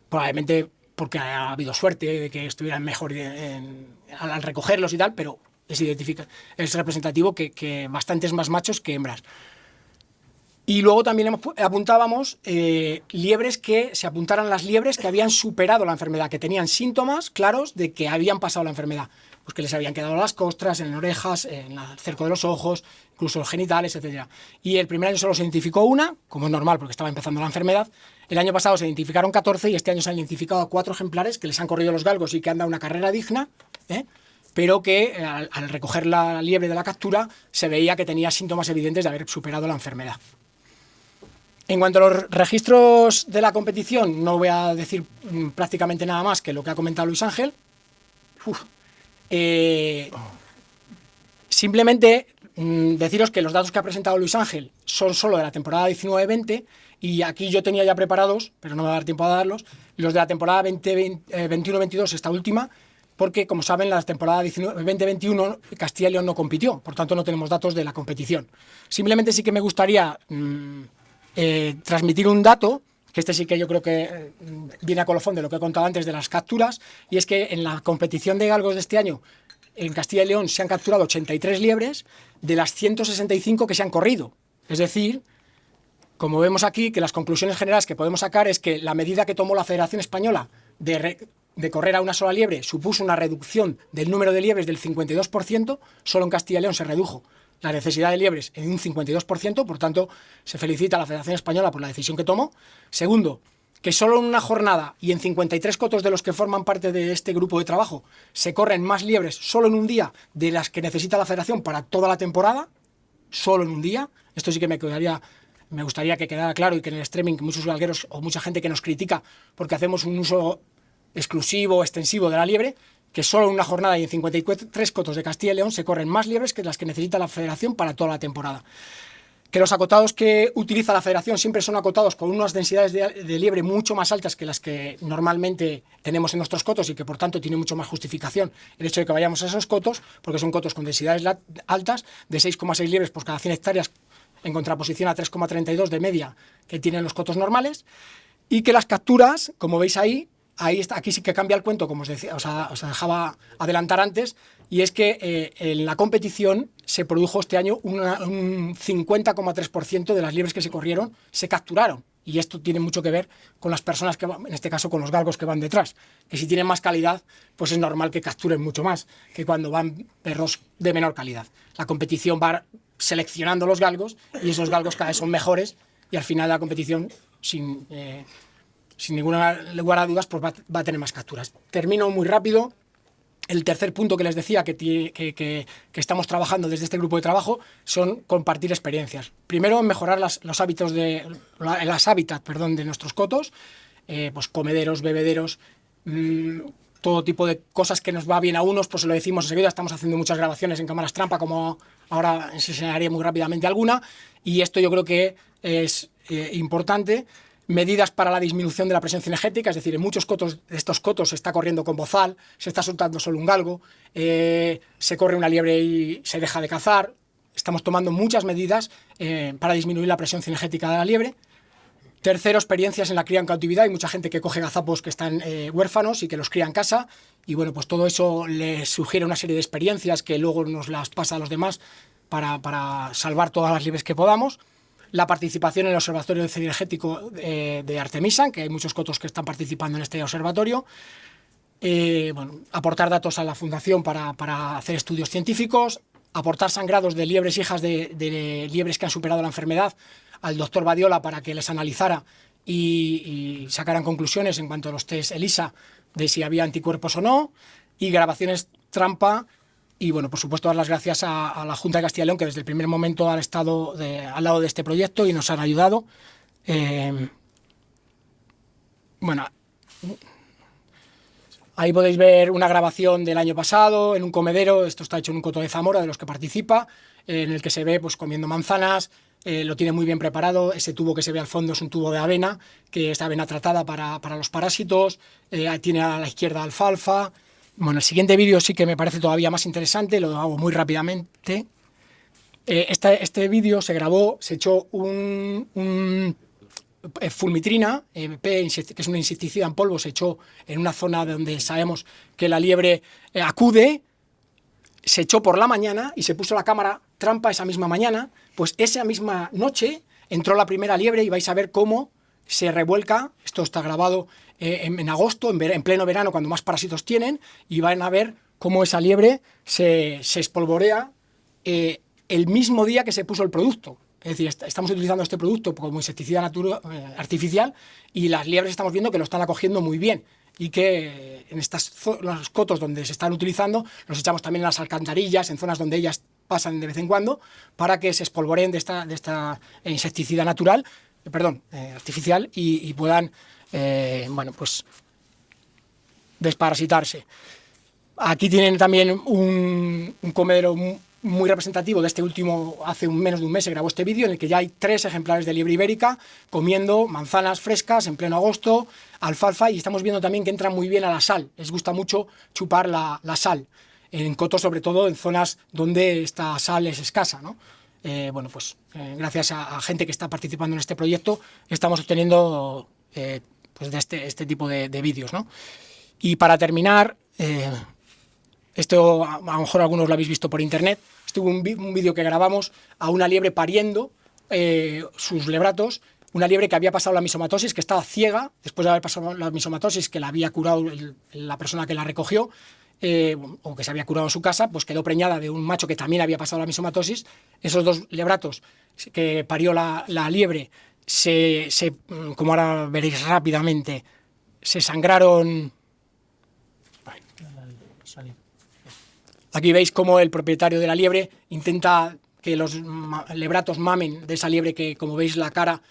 Probablemente porque ha habido suerte de que estuvieran mejor al recogerlos y tal, pero es representativo que bastantes más machos que hembras. Y luego también apuntábamos liebres que se apuntaran las liebres que habían superado la enfermedad, que tenían síntomas claros de que habían pasado la enfermedad, pues que les habían quedado las costras, en las orejas, en el cerco de los ojos, incluso los genitales, etc. Y el primer año solo se identificó una, como es normal porque estaba empezando la enfermedad. El año pasado se identificaron 14 y este año se han identificado a 4 ejemplares que les han corrido los galgos y que han dado una carrera digna, pero que al recoger la liebre de la captura se veía que tenía síntomas evidentes de haber superado la enfermedad. En cuanto a los registros de la competición, no voy a decir prácticamente nada más que lo que ha comentado Luis Ángel. Simplemente deciros que los datos que ha presentado Luis Ángel son solo de la temporada 19-20, y aquí yo tenía ya preparados, pero no me va a dar tiempo a darlos, los de la temporada 21-22, esta última, porque como saben, la temporada 20-21 Castilla y León no compitió, por tanto no tenemos datos de la competición. Simplemente sí que me gustaría transmitir un dato, que este sí que yo creo que viene a colofón de lo que he contado antes de las capturas, y es que en la competición de galgos de este año, en Castilla y León se han capturado 83 liebres de las 165 que se han corrido. Es decir, como vemos aquí, que las conclusiones generales que podemos sacar es que la medida que tomó la Federación Española de correr a una sola liebre supuso una reducción del número de liebres del 52%, solo en Castilla y León se redujo la necesidad de liebres en un 52%, por tanto, se felicita a la Federación Española por la decisión que tomó. Segundo, que solo en una jornada y en 53 cotos de los que forman parte de este grupo de trabajo se corren más liebres solo en un día de las que necesita la Federación para toda la temporada, solo en un día. Esto sí que me gustaría que quedara claro, y que en el streaming muchos galgueros o mucha gente que nos critica porque hacemos un uso exclusivo, extensivo de la liebre, que solo en una jornada y en 53 cotos de Castilla y León se corren más liebres que las que necesita la Federación para toda la temporada. Que los acotados que utiliza la Federación siempre son acotados con unas densidades de liebre mucho más altas que las que normalmente tenemos en nuestros cotos, y que por tanto tiene mucho más justificación el hecho de que vayamos a esos cotos, porque son cotos con densidades altas de 6,6 liebres por cada 100 hectáreas en contraposición a 3,32 de media que tienen los cotos normales, y que las capturas, como veis ahí está, aquí sí que cambia el cuento, como os decía, os dejaba adelantar antes, y es que en la competición se produjo este año un 50,3% de las liebres que se corrieron se capturaron, y esto tiene mucho que ver con las personas que van, en este caso con los galgos que van detrás, que si tienen más calidad, pues es normal que capturen mucho más que cuando van perros de menor calidad. La competición va seleccionando los galgos, y esos galgos cada vez son mejores, y al final de la competición, sin ningún lugar a dudas, pues va a tener más capturas. Termino muy rápido. El tercer punto que les decía que estamos trabajando desde este grupo de trabajo son compartir experiencias. Primero, mejorar los hábitats de nuestros cotos, pues comederos, bebederos, todo tipo de cosas que nos va bien a unos, pues se lo decimos enseguida. Estamos haciendo muchas grabaciones en cámaras trampa, como ahora enseñaré muy rápidamente alguna, y esto yo creo que es importante. Medidas para la disminución de la presión cinegética, es decir, en muchos cotos de estos cotos se está corriendo con bozal, se está soltando solo un galgo, se corre una liebre y se deja de cazar. Estamos tomando muchas medidas para disminuir la presión cinegética de la liebre. Tercero, experiencias en la cría en cautividad. Hay mucha gente que coge gazapos que están huérfanos y que los cría en casa, y bueno, pues todo eso les sugiere una serie de experiencias que luego nos las pasa a los demás para salvar todas las liebres que podamos. La participación en el Observatorio Cinegético de Artemisa, que hay muchos cotos que están participando en este observatorio. Bueno, aportar datos a la Fundación para hacer estudios científicos, aportar sangrados de liebres hijas de liebres que han superado la enfermedad al doctor Badiola para que les analizara y sacaran conclusiones en cuanto a los test ELISA de si había anticuerpos o no, y grabaciones trampa. Y bueno, por supuesto, dar las gracias a la Junta de Castilla y León, que desde el primer momento han estado al lado de este proyecto y nos han ayudado. Bueno, ahí podéis ver una grabación del año pasado en un comedero. Esto está hecho en un coto de Zamora, de los que participa, en el que se ve pues comiendo manzanas. Lo tiene muy bien preparado. Ese tubo que se ve al fondo es un tubo de avena, que es avena tratada para los parásitos. Tiene a la izquierda alfalfa. Bueno, el siguiente vídeo sí que me parece todavía más interesante, lo hago muy rápidamente. Este vídeo se grabó, se echó un fulmitrina, que es un insecticida en polvo, se echó en una zona donde sabemos que la liebre acude, se echó por la mañana y se puso la cámara trampa esa misma mañana. Pues esa misma noche entró la primera liebre y vais a ver cómo se revuelca. Esto está grabado en agosto, en pleno verano, cuando más parásitos tienen, y van a ver cómo esa liebre se espolvorea el mismo día que se puso el producto. Es decir, estamos utilizando este producto como insecticida artificial, y las liebres estamos viendo que lo están acogiendo muy bien, y que en los cotos donde se están utilizando los echamos también en las alcantarillas, en zonas donde ellas pasan de vez en cuando, para que se espolvoreen de esta insecticida artificial, y puedan bueno, pues desparasitarse. Aquí tienen también un comedero muy representativo de este último. Hace menos de un mes se grabó este vídeo en el que ya hay 3 ejemplares de liebre ibérica comiendo manzanas frescas en pleno agosto, alfalfa, y estamos viendo también que entran muy bien a la sal. Les gusta mucho chupar la sal, en cotos, sobre todo en zonas donde esta sal es escasa, ¿no? Bueno, pues gracias a gente que está participando en este proyecto estamos obteniendo pues de este tipo de vídeos, ¿no? Y para terminar, esto a lo mejor algunos lo habéis visto por internet. Estuvo un vídeo que grabamos a una liebre pariendo sus lebratos, una liebre que había pasado la misomatosis, que estaba ciega después de haber pasado la misomatosis, que la había curado la persona que la recogió, o que se había curado en su casa, pues quedó preñada de un macho que también había pasado la misomatosis. Esos 2 lebratos que parió la liebre, como ahora veréis rápidamente, se sangraron. Aquí veis cómo el propietario de la liebre intenta que los lebratos mamen de esa liebre, que, como veis, la cara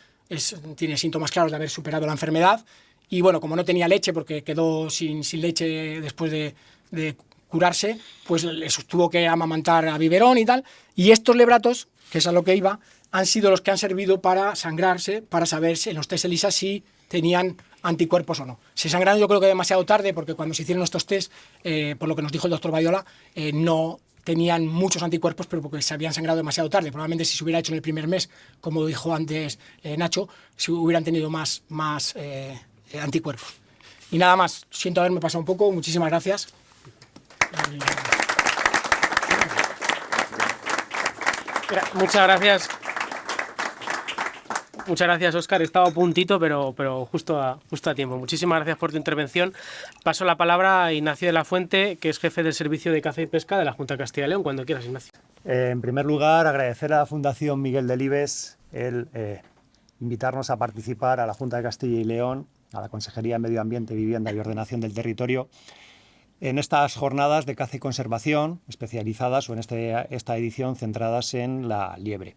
tiene síntomas claros de haber superado la enfermedad. Y bueno, como no tenía leche, porque quedó sin leche después de curarse, pues les tuvo que amamantar a biberón y tal. Y estos lebratos, que es a lo que iba, han sido los que han servido para sangrarse, para saber en los test ELISA si tenían anticuerpos o no. Se sangraron, yo creo que demasiado tarde, porque cuando se hicieron estos test, por lo que nos dijo el doctor Badiola, no tenían muchos anticuerpos, pero porque se habían sangrado demasiado tarde. Probablemente si se hubiera hecho en el primer mes, como dijo antes Nacho, si hubieran tenido más anticuerpos. Y nada más, siento haberme pasado un poco, muchísimas gracias. Muchas gracias. Muchas gracias, Óscar. Estaba a puntito, pero justo a tiempo. Muchísimas gracias por tu intervención. Paso la palabra a Ignacio de la Fuente, que es jefe del Servicio de Caza y Pesca de la Junta de Castilla y León. Cuando quieras, Ignacio. En primer lugar, agradecer a la Fundación Miguel Delibes el invitarnos a participar a la Junta de Castilla y León, a la Consejería de Medio Ambiente, Vivienda y Ordenación del Territorio, en estas jornadas de caza y conservación especializadas, o en esta edición centradas en la liebre.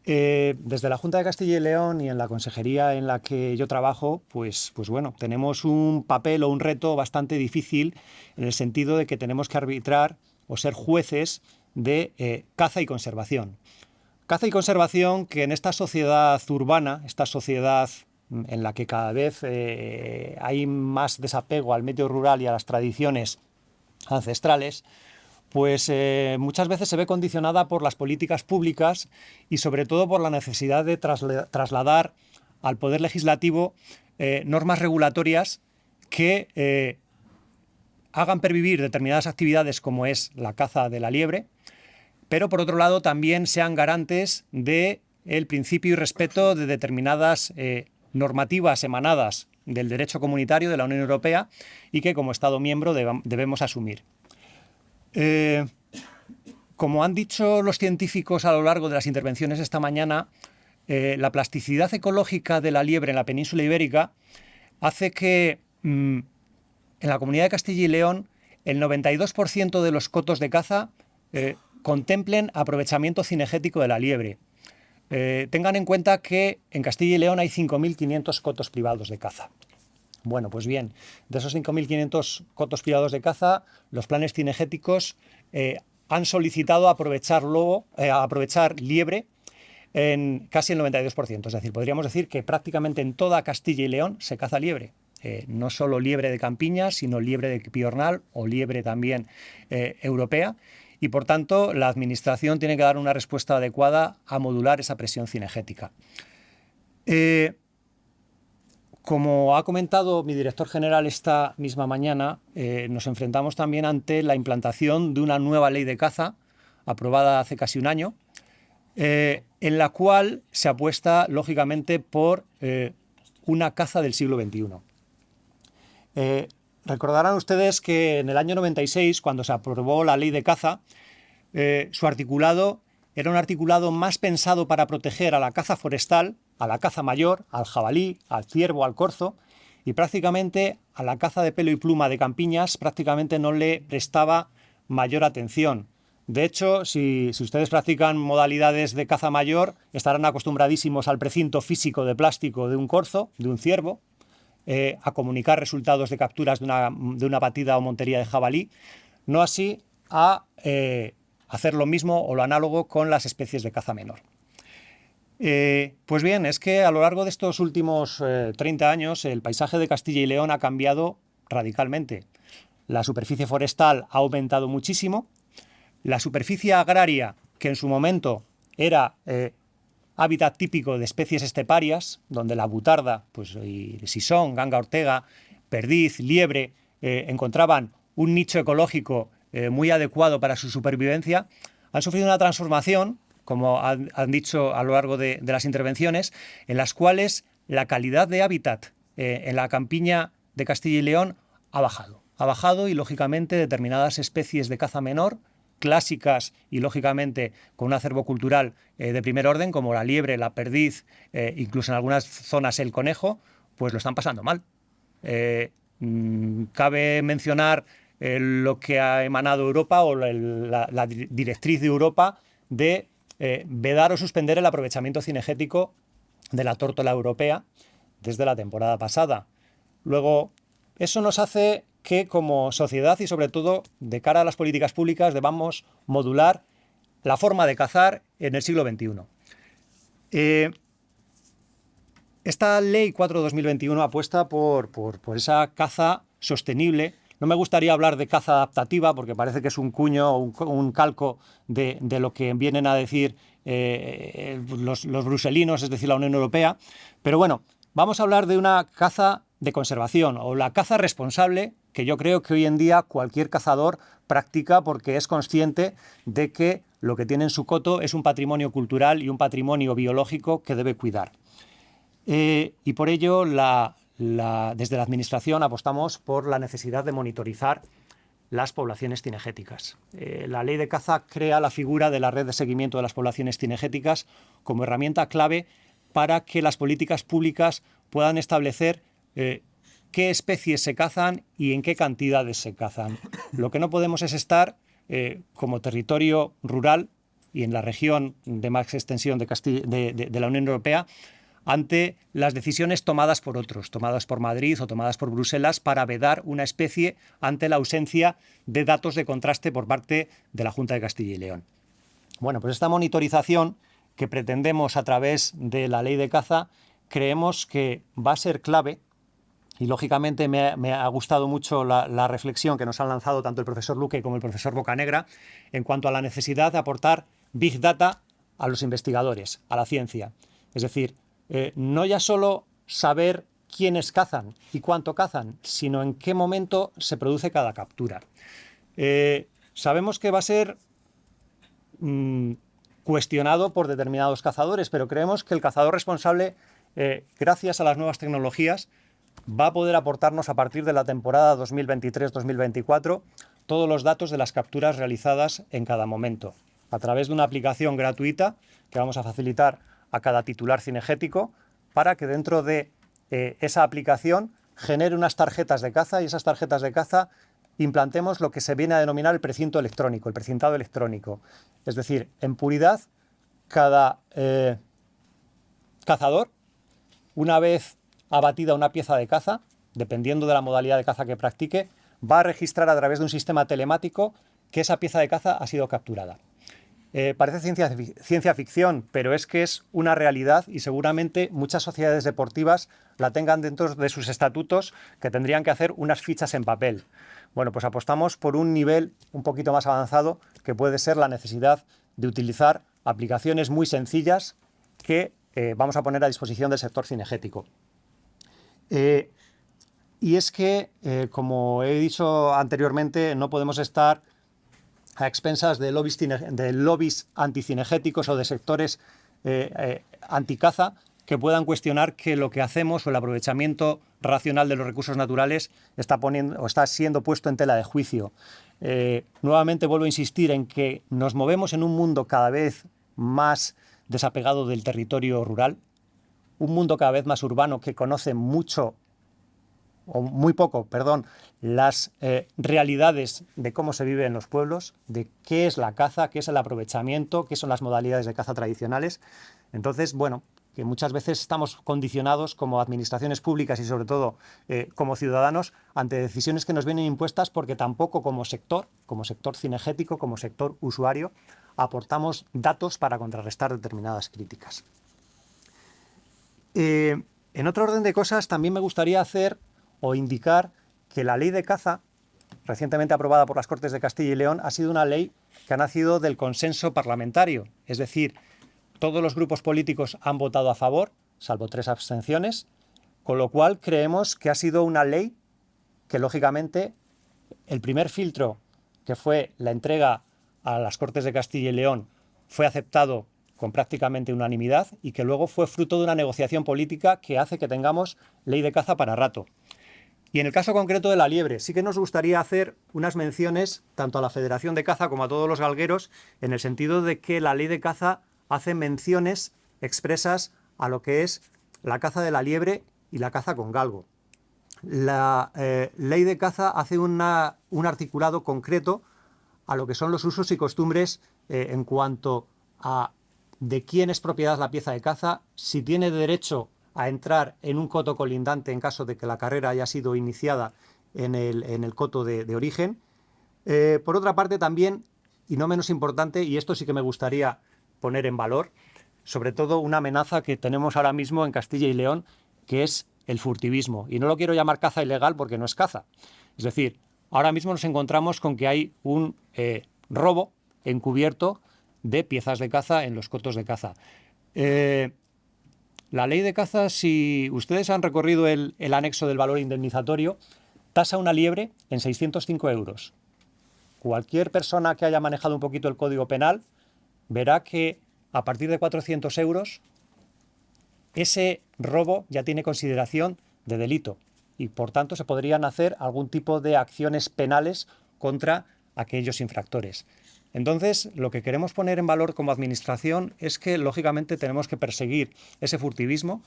Desde la Junta de Castilla y León y en la consejería en la que yo trabajo, pues bueno, tenemos un papel o un reto bastante difícil en el sentido de que tenemos que arbitrar o ser jueces de caza y conservación. Caza y conservación que en esta sociedad urbana, esta sociedad en la que cada vez hay más desapego al medio rural y a las tradiciones ancestrales, pues muchas veces se ve condicionada por las políticas públicas y sobre todo por la necesidad de trasladar al Poder Legislativo normas regulatorias que hagan pervivir determinadas actividades como es la caza de la liebre, pero por otro lado también sean garantes del principio y respeto de determinadas normativas emanadas del derecho comunitario de la Unión Europea y que como Estado miembro debemos asumir. Como han dicho los científicos a lo largo de las intervenciones esta mañana, la plasticidad ecológica de la liebre en la península ibérica hace que en la Comunidad de Castilla y León el 92% de los cotos de caza contemplen aprovechamiento cinegético de la liebre. Tengan en cuenta que en Castilla y León hay 5.500 cotos privados de caza. Bueno, pues bien, de esos 5.500 cotos privados de caza, los planes cinegéticos han solicitado aprovechar liebre en casi el 92%. Es decir, podríamos decir que prácticamente en toda Castilla y León se caza liebre. No solo liebre de campiña, sino liebre de piornal o liebre también europea. Y por tanto, la Administración tiene que dar una respuesta adecuada a modular esa presión cinegética. Como ha comentado mi director general esta misma mañana, nos enfrentamos también ante la implantación de una nueva ley de caza, aprobada hace casi un año, en la cual se apuesta, lógicamente, por una caza del siglo XXI. Recordarán ustedes que en el año 96, cuando se aprobó la ley de caza, su articulado era un articulado más pensado para proteger a la caza forestal, a la caza mayor, al jabalí, al ciervo, al corzo, y prácticamente a la caza de pelo y pluma de campiñas prácticamente no le prestaba mayor atención. De hecho, si ustedes practican modalidades de caza mayor, estarán acostumbradísimos al precinto físico de plástico de un corzo, de un ciervo, a comunicar resultados de capturas de una batida o montería de jabalí, no así a hacer lo mismo o lo análogo con las especies de caza menor. Pues bien, es que a lo largo de estos últimos 30 años el paisaje de Castilla y León ha cambiado radicalmente. La superficie forestal ha aumentado muchísimo, la superficie agraria, que en su momento era hábitat típico de especies esteparias, donde la butarda, pues, y sisón, ganga ortega, perdiz, liebre, encontraban un nicho ecológico muy adecuado para su supervivencia, han sufrido una transformación, como han dicho a lo largo de las intervenciones, en las cuales la calidad de hábitat en la campiña de Castilla y León ha bajado. Ha bajado y, lógicamente, determinadas especies de caza menor, clásicas y, lógicamente, con un acervo cultural de primer orden, como la liebre, la perdiz, incluso en algunas zonas el conejo, pues lo están pasando mal. Cabe mencionar lo que ha emanado Europa o la directriz de Europa de vedar o suspender el aprovechamiento cinegético de la tórtola europea desde la temporada pasada. Luego, eso nos hace que como sociedad y sobre todo de cara a las políticas públicas debamos modular la forma de cazar en el siglo XXI. Esta ley 4/2021 apuesta por esa caza sostenible. No me gustaría hablar de caza adaptativa porque parece que es un cuño o un calco de lo que vienen a decir los bruselinos, es decir, la Unión Europea. Pero bueno, vamos a hablar de una caza de conservación o la caza responsable que yo creo que hoy en día cualquier cazador practica porque es consciente de que lo que tiene en su coto es un patrimonio cultural y un patrimonio biológico que debe cuidar. Y por ello desde la Administración apostamos por la necesidad de monitorizar las poblaciones cinegéticas. La ley de caza crea la figura de la red de seguimiento de las poblaciones cinegéticas como herramienta clave para que las políticas públicas puedan establecer qué especies se cazan y en qué cantidades se cazan. Lo que no podemos es estar como territorio rural y en la región de más extensión de la Unión Europea, ante las decisiones tomadas por otros, tomadas por Madrid o tomadas por Bruselas, para vedar una especie ante la ausencia de datos de contraste por parte de la Junta de Castilla y León. Bueno, pues esta monitorización que pretendemos a través de la ley de caza, creemos que va a ser clave. Y lógicamente me ha gustado mucho la reflexión que nos han lanzado tanto el profesor Luque como el profesor Bocanegra en cuanto a la necesidad de aportar Big Data a los investigadores, a la ciencia. Es decir, no ya solo saber quiénes cazan y cuánto cazan, sino en qué momento se produce cada captura. Sabemos que va a ser cuestionado por determinados cazadores, pero creemos que el cazador responsable, gracias a las nuevas tecnologías, va a poder aportarnos a partir de la temporada 2023-2024 todos los datos de las capturas realizadas en cada momento, a través de una aplicación gratuita que vamos a facilitar a cada titular cinegético para que dentro de esa aplicación genere unas tarjetas de caza y esas tarjetas de caza implantemos lo que se viene a denominar el precinto electrónico, el precintado electrónico. Es decir, en puridad, cada cazador, una vez abatida una pieza de caza, dependiendo de la modalidad de caza que practique, va a registrar a través de un sistema telemático que esa pieza de caza ha sido capturada. Parece ciencia ficción, pero es que es una realidad y seguramente muchas sociedades deportivas la tengan dentro de sus estatutos, que tendrían que hacer unas fichas en papel. Bueno, pues apostamos por un nivel un poquito más avanzado, que puede ser la necesidad de utilizar aplicaciones muy sencillas que vamos a poner a disposición del sector cinegético. Y es que, como he dicho anteriormente, no podemos estar a expensas de lobbies anticinegéticos o de sectores anticaza que puedan cuestionar que lo que hacemos o el aprovechamiento racional de los recursos naturales está siendo puesto en tela de juicio. Nuevamente vuelvo a insistir en que nos movemos en un mundo cada vez más desapegado del territorio rural, un mundo cada vez más urbano que conoce mucho o muy poco, perdón, las realidades de cómo se vive en los pueblos, de qué es la caza, qué es el aprovechamiento, qué son las modalidades de caza tradicionales. Entonces, bueno, que muchas veces estamos condicionados como administraciones públicas y sobre todo como ciudadanos ante decisiones que nos vienen impuestas porque tampoco como sector cinegético, como sector usuario, aportamos datos para contrarrestar determinadas críticas. En otro orden de cosas, también me gustaría hacer o indicar que la ley de caza, recientemente aprobada por las Cortes de Castilla y León, ha sido una ley que ha nacido del consenso parlamentario. Es decir, todos los grupos políticos han votado a favor, salvo 3 abstenciones, con lo cual creemos que ha sido una ley que, lógicamente, el primer filtro, que fue la entrega a las Cortes de Castilla y León, fue aceptado con prácticamente unanimidad y que luego fue fruto de una negociación política que hace que tengamos ley de caza para rato. Y en el caso concreto de la liebre, sí que nos gustaría hacer unas menciones tanto a la Federación de Caza como a todos los galgueros, en el sentido de que la ley de caza hace menciones expresas a lo que es la caza de la liebre y la caza con galgo. La ley de caza hace un articulado concreto a lo que son los usos y costumbres en cuanto a de quién es propiedad la pieza de caza, si tiene derecho a entrar en un coto colindante en caso de que la carrera haya sido iniciada en el coto de origen. Por otra parte también, y no menos importante, y esto sí que me gustaría poner en valor, sobre todo una amenaza que tenemos ahora mismo en Castilla y León, que es el furtivismo. Y no lo quiero llamar caza ilegal porque no es caza. Es decir, ahora mismo nos encontramos con que hay un robo encubierto de piezas de caza en los cotos de caza. La ley de caza, si ustedes han recorrido el anexo del valor indemnizatorio, tasa una liebre en 605 euros. Cualquier persona que haya manejado un poquito el Código Penal verá que a partir de 400 euros ese robo ya tiene consideración de delito y por tanto se podrían hacer algún tipo de acciones penales contra aquellos infractores. Entonces, lo que queremos poner en valor como administración es que, lógicamente, tenemos que perseguir ese furtivismo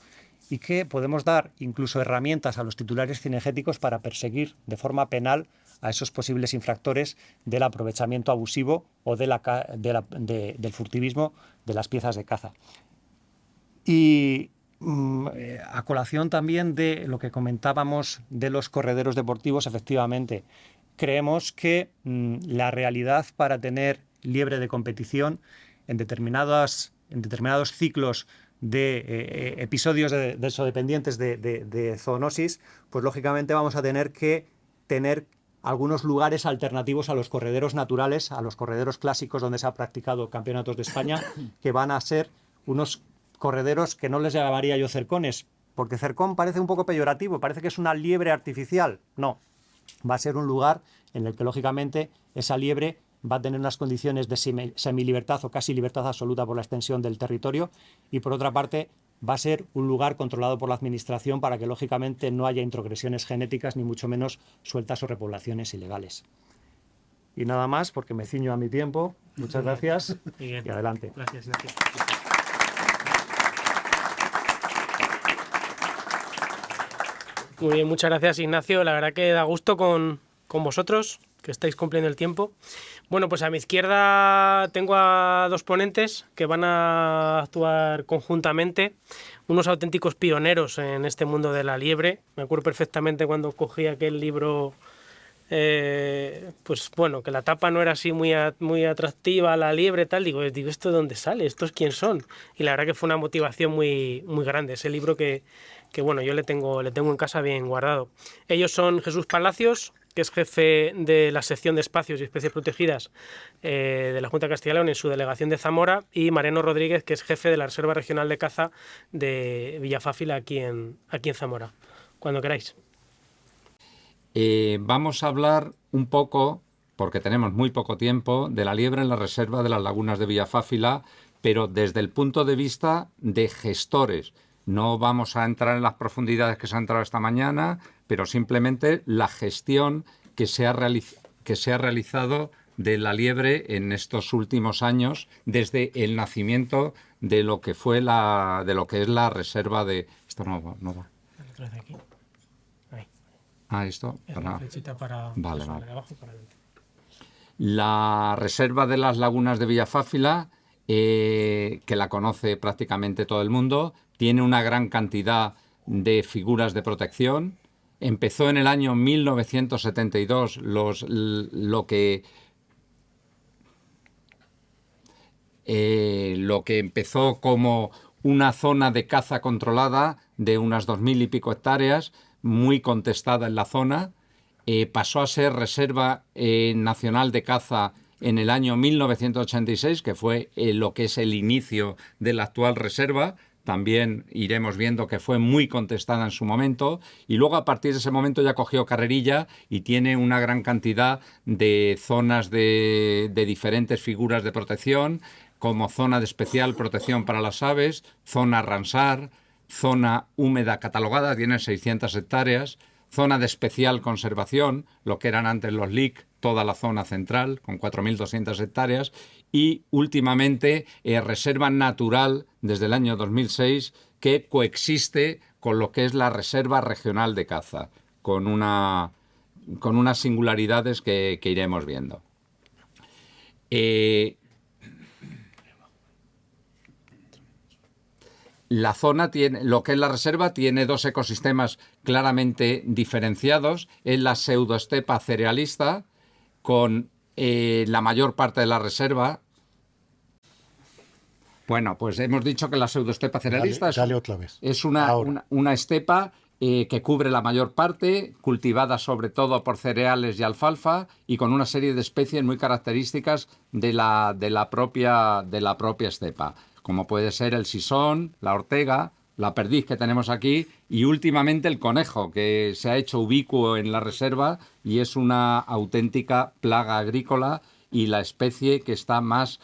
y que podemos dar incluso herramientas a los titulares cinegéticos para perseguir de forma penal a esos posibles infractores del aprovechamiento abusivo o del furtivismo de las piezas de caza. Y a colación también de lo que comentábamos de los correderos deportivos, efectivamente, creemos que la realidad para tener liebre de competición en determinados ciclos de episodios dependientes de zoonosis, pues lógicamente vamos a tener que tener algunos lugares alternativos a los correderos naturales, a los correderos clásicos donde se ha practicado campeonatos de España, que van a ser unos correderos que no les llamaría yo cercones, porque cercón parece un poco peyorativo, parece que es una liebre artificial. No, va a ser un lugar en el que lógicamente esa liebre va a tener unas condiciones de semilibertad o casi libertad absoluta por la extensión del territorio, y por otra parte va a ser un lugar controlado por la administración para que lógicamente no haya introgresiones genéticas ni mucho menos sueltas o repoblaciones ilegales. Y nada más, porque me ciño a mi tiempo. Muchas gracias y adelante. Gracias, Ignacio. Muy bien, muchas gracias, Ignacio. La verdad que da gusto con vosotros, que estáis cumpliendo el tiempo. Bueno, pues a mi izquierda tengo a dos ponentes que van a actuar conjuntamente, unos auténticos pioneros en este mundo de la liebre. Me acuerdo perfectamente cuando cogí aquel libro, pues bueno, que la tapa no era así muy atractiva, la liebre, tal. Digo, ¿esto de dónde sale? ¿Estos quién son? Y la verdad que fue una motivación muy, muy grande. Ese libro que bueno, yo le tengo en casa bien guardado. Ellos son Jesús Palacios, que es jefe de la sección de espacios y especies protegidas de la Junta de Castilla y León en su delegación de Zamora, y Mariano Rodríguez, que es jefe de la Reserva Regional de Caza de Villafáfila aquí en Zamora. Cuando queráis. Vamos a hablar un poco, porque tenemos muy poco tiempo, de la liebre en la Reserva de las Lagunas de Villafáfila, pero desde el punto de vista de gestores. No vamos a entrar en las profundidades que se ha entrado esta mañana, pero simplemente la gestión que se ha realizado de la liebre en estos últimos años, desde el nacimiento de lo que fue de lo que es la reserva de... Esto no va. Aquí. Ahí. Esto. Una flechita para... Vale. De abajo para adelante. La reserva de las Lagunas de Villafáfila, que la conoce prácticamente todo el mundo, tiene una gran cantidad de figuras de protección. Empezó en el año 1972 lo que empezó como una zona de caza controlada de unas 2.000 y pico hectáreas, muy contestada en la zona. Pasó a ser Reserva Nacional de Caza en el año 1986, que fue lo que es el inicio de la actual reserva. También iremos viendo que fue muy contestada en su momento, y luego a partir de ese momento ya cogió carrerilla y tiene una gran cantidad de zonas de diferentes figuras de protección, como zona de especial protección para las aves, zona Ramsar, zona húmeda catalogada, tiene 600 hectáreas, zona de especial conservación, lo que eran antes los LIC, toda la zona central, con 4.200 hectáreas, y últimamente reserva natural desde el año 2006, que coexiste con lo que es la Reserva Regional de Caza, con unas singularidades que iremos viendo. La zona lo que es la reserva tiene dos ecosistemas claramente diferenciados. Es la pseudoestepa cerealista, con la mayor parte de la reserva. Bueno, pues hemos dicho que la pseudoestepa cerealista es una estepa que cubre la mayor parte, cultivada sobre todo por cereales y alfalfa, y con una serie de especies muy características de la propia estepa, como puede ser el sisón, la ortega, la perdiz que tenemos aquí, y últimamente el conejo, que se ha hecho ubicuo en la reserva y es una auténtica plaga agrícola y la especie que está más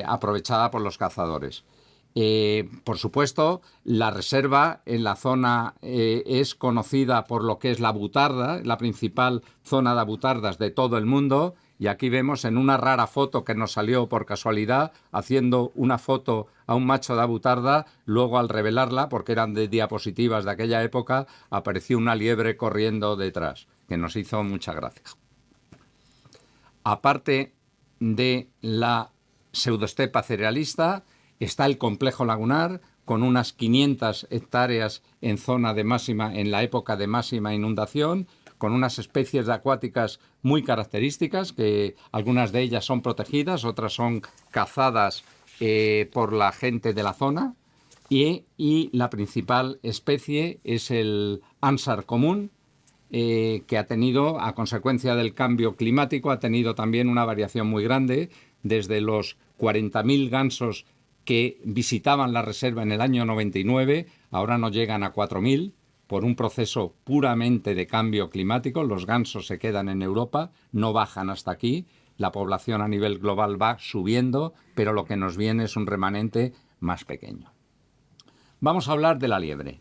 aprovechada por los cazadores. Por supuesto, la reserva en la zona es conocida por lo que es la butarda, la principal zona de abutardas de todo el mundo, y aquí vemos en una rara foto que nos salió por casualidad, haciendo una foto a un macho de abutarda, luego al revelarla, porque eran de diapositivas de aquella época, apareció una liebre corriendo detrás, que nos hizo mucha gracia. Aparte de la pseudoestepa cerealista, está el complejo lagunar, con unas 500 hectáreas en la época de máxima inundación, con unas especies acuáticas muy características, que algunas de ellas son protegidas, otras son cazadas por la gente de la zona, y la principal especie es el ánsar común, que ha tenido, a consecuencia del cambio climático, ha tenido también una variación muy grande, desde los 40.000 gansos que visitaban la reserva en el año 99, ahora no llegan a 4.000, por un proceso puramente de cambio climático. Los gansos se quedan en Europa, no bajan hasta aquí, la población a nivel global va subiendo, pero lo que nos viene es un remanente más pequeño. Vamos a hablar de la liebre.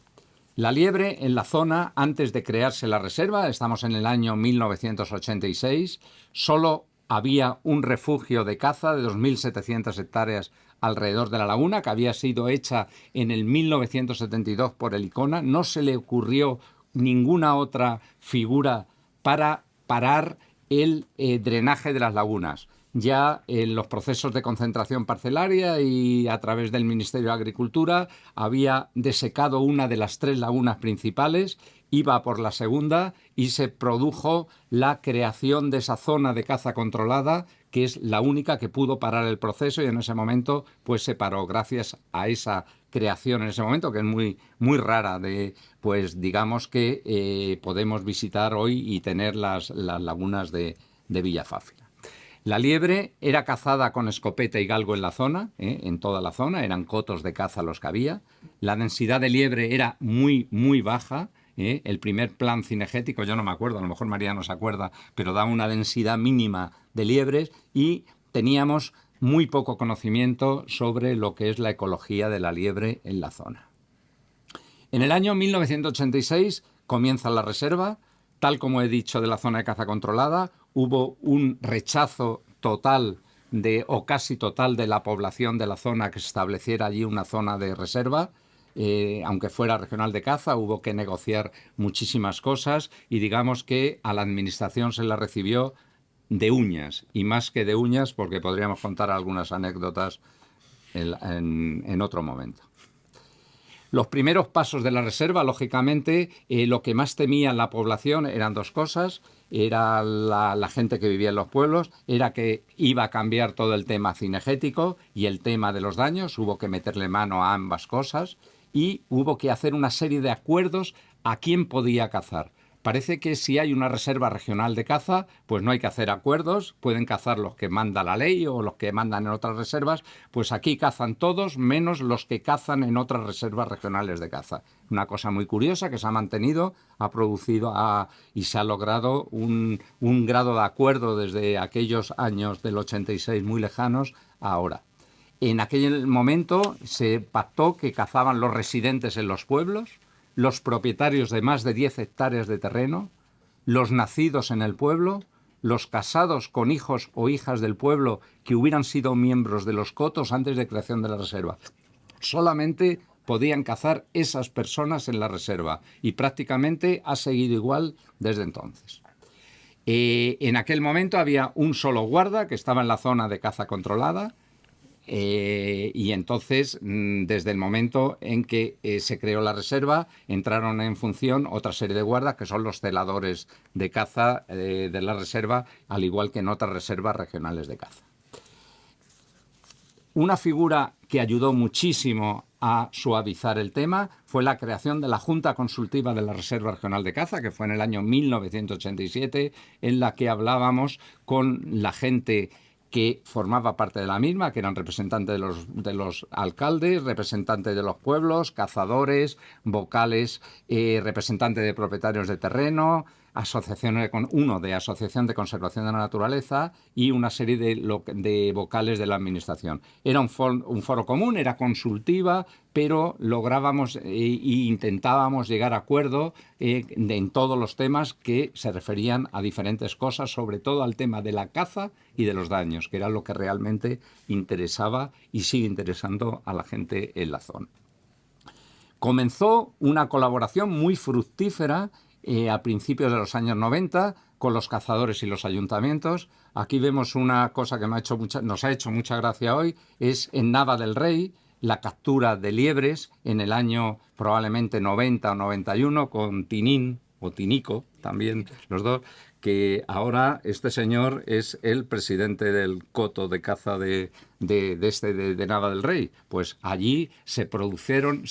La liebre en la zona, antes de crearse la reserva, estamos en el año 1986, solo había un refugio de caza de 2.700 hectáreas alrededor de la laguna, que había sido hecha en el 1972 por el ICONA. No se le ocurrió ninguna otra figura para parar el drenaje de las lagunas. Ya en los procesos de concentración parcelaria y a través del Ministerio de Agricultura había desecado una de las 3 lagunas principales, iba por la segunda y se produjo la creación de esa zona de caza controlada, que es la única que pudo parar el proceso, y en ese momento pues se paró gracias a esa creación en ese momento, que es muy, muy rara, pues digamos que podemos visitar hoy y tener las lagunas de Villafáfila. La liebre era cazada con escopeta y galgo en la zona, en toda la zona, eran cotos de caza los que había. La densidad de liebre era muy, muy baja. El primer plan cinegético, yo no me acuerdo, a lo mejor Mariano se acuerda, pero da una densidad mínima de liebres, y teníamos muy poco conocimiento sobre lo que es la ecología de la liebre en la zona. En el año 1986 comienza la reserva. Tal como he dicho de la zona de caza controlada, hubo un rechazo total o casi total de la población de la zona que se estableciera allí una zona de reserva. Aunque fuera regional de caza, hubo que negociar muchísimas cosas, y digamos que a la administración se la recibió de uñas, y más que de uñas, porque podríamos contar algunas anécdotas en otro momento. Los primeros pasos de la reserva, lógicamente, lo que más temía la población eran 2 cosas. Era la gente que vivía en los pueblos, era que iba a cambiar todo el tema cinegético y el tema de los daños. Hubo que meterle mano a ambas cosas, y hubo que hacer una serie de acuerdos a quién podía cazar. Parece que si hay una reserva regional de caza, pues no hay que hacer acuerdos, pueden cazar los que manda la ley o los que mandan en otras reservas, pues aquí cazan todos menos los que cazan en otras reservas regionales de caza. Una cosa muy curiosa que se ha mantenido, ha producido y se ha logrado un grado de acuerdo desde aquellos años del 86 muy lejanos a ahora. En aquel momento se pactó que cazaban los residentes en los pueblos, los propietarios de más de 10 hectáreas de terreno, los nacidos en el pueblo, los casados con hijos o hijas del pueblo que hubieran sido miembros de los cotos antes de creación de la reserva. Solamente podían cazar esas personas en la reserva, y prácticamente ha seguido igual desde entonces. En aquel momento había un solo guarda que estaba en la zona de caza controlada, y entonces, desde el momento en que se creó la reserva, entraron en función otra serie de guardas, que son los celadores de caza de la reserva, al igual que en otras reservas regionales de caza. Una figura que ayudó muchísimo a suavizar el tema fue la creación de la Junta Consultiva de la Reserva Regional de Caza, que fue en el año 1987, en la que hablábamos con la gente que formaba parte de la misma, que eran representantes de los alcaldes, representantes de los pueblos, cazadores, vocales, representantes de propietarios de terreno, asociaciones, uno de Asociación de Conservación de la Naturaleza y una serie de vocales de la Administración. Era un foro común, era consultiva, pero lográbamos e intentábamos llegar a acuerdo en todos los temas que se referían a diferentes cosas, sobre todo al tema de la caza y de los daños, que era lo que realmente interesaba y sigue interesando a la gente en la zona. Comenzó una colaboración muy fructífera a principios de los años 90 con los cazadores y los ayuntamientos. Aquí vemos una cosa que nos ha hecho mucha gracia hoy, es en Nava del Rey, la captura de liebres en el año probablemente 90 o 91 con Tinín o Tinico, también los dos, que ahora este señor es el presidente del coto de caza de Nava del Rey. Pues allí se produjeron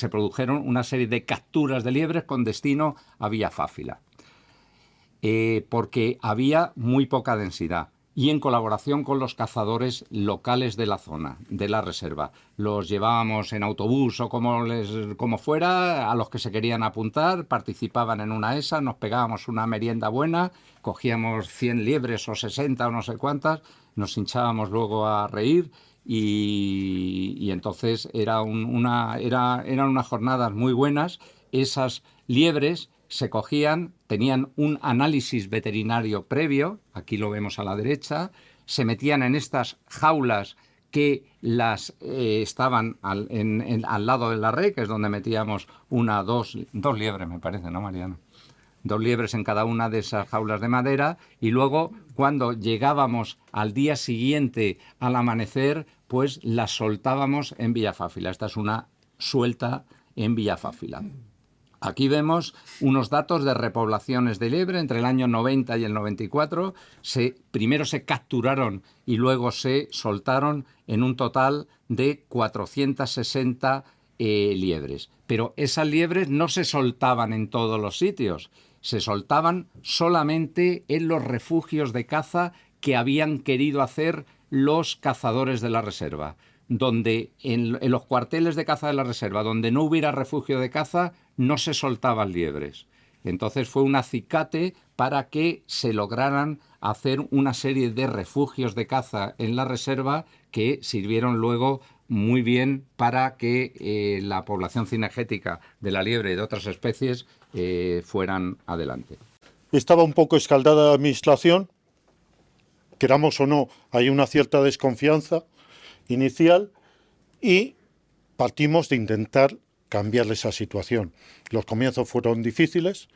una serie de capturas de liebres con destino a Villa Fáfila, porque había muy poca densidad. Y en colaboración con los cazadores locales de la zona, de la reserva. Los llevábamos en autobús o como fuera, a los que se querían apuntar, participaban en una ESA, nos pegábamos una merienda buena, cogíamos 100 liebres o 60 o no sé cuántas, nos hinchábamos luego a reír y entonces eran unas jornadas muy buenas. Esas liebres se cogían, tenían un análisis veterinario previo, aquí lo vemos a la derecha, se metían en estas jaulas que estaban al lado de la red, que es donde metíamos dos liebres, me parece, ¿no, Mariano? 2 liebres en cada una de esas jaulas de madera, y luego cuando llegábamos al día siguiente al amanecer, pues las soltábamos en Villa Fáfila. Esta es una suelta en Villa Fáfila. Aquí vemos unos datos de repoblaciones de liebre entre el año 90 y el 94. Primero se capturaron y luego se soltaron en un total de 460 liebres. Pero esas liebres no se soltaban en todos los sitios, se soltaban solamente en los refugios de caza que habían querido hacer los cazadores de la reserva. Donde en los cuarteles de caza de la reserva, donde no hubiera refugio de caza, no se soltaban liebres. Entonces fue un acicate para que se lograran hacer una serie de refugios de caza en la reserva que sirvieron luego muy bien para que la población cinegética de la liebre y de otras especies fueran adelante. Estaba un poco escaldada la administración, queramos o no, hay una cierta desconfianza inicial y partimos de intentar cambiarle esa situación. Los comienzos fueron difíciles,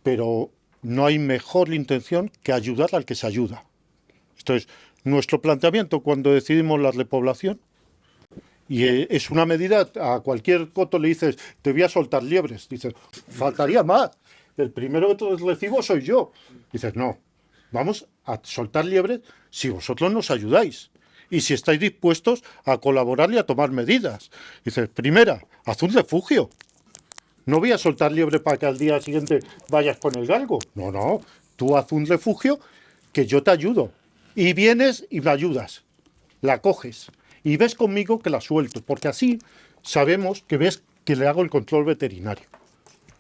pero no hay mejor intención que ayudar al que se ayuda. Entonces, nuestro planteamiento cuando decidimos la repoblación, y es una medida, a cualquier coto le dices, te voy a soltar liebres, dices, faltaría más, el primero que te recibo soy yo. Dices, no, vamos a soltar liebres si vosotros nos ayudáis. Y si estáis dispuestos a colaborar y a tomar medidas. Dices, primera, haz un refugio. No voy a soltar liebre para que al día siguiente vayas con el galgo. No, tú haz un refugio que yo te ayudo. Y vienes y me ayudas. La coges. Y ves conmigo que la suelto. Porque así sabemos que ves que le hago el control veterinario.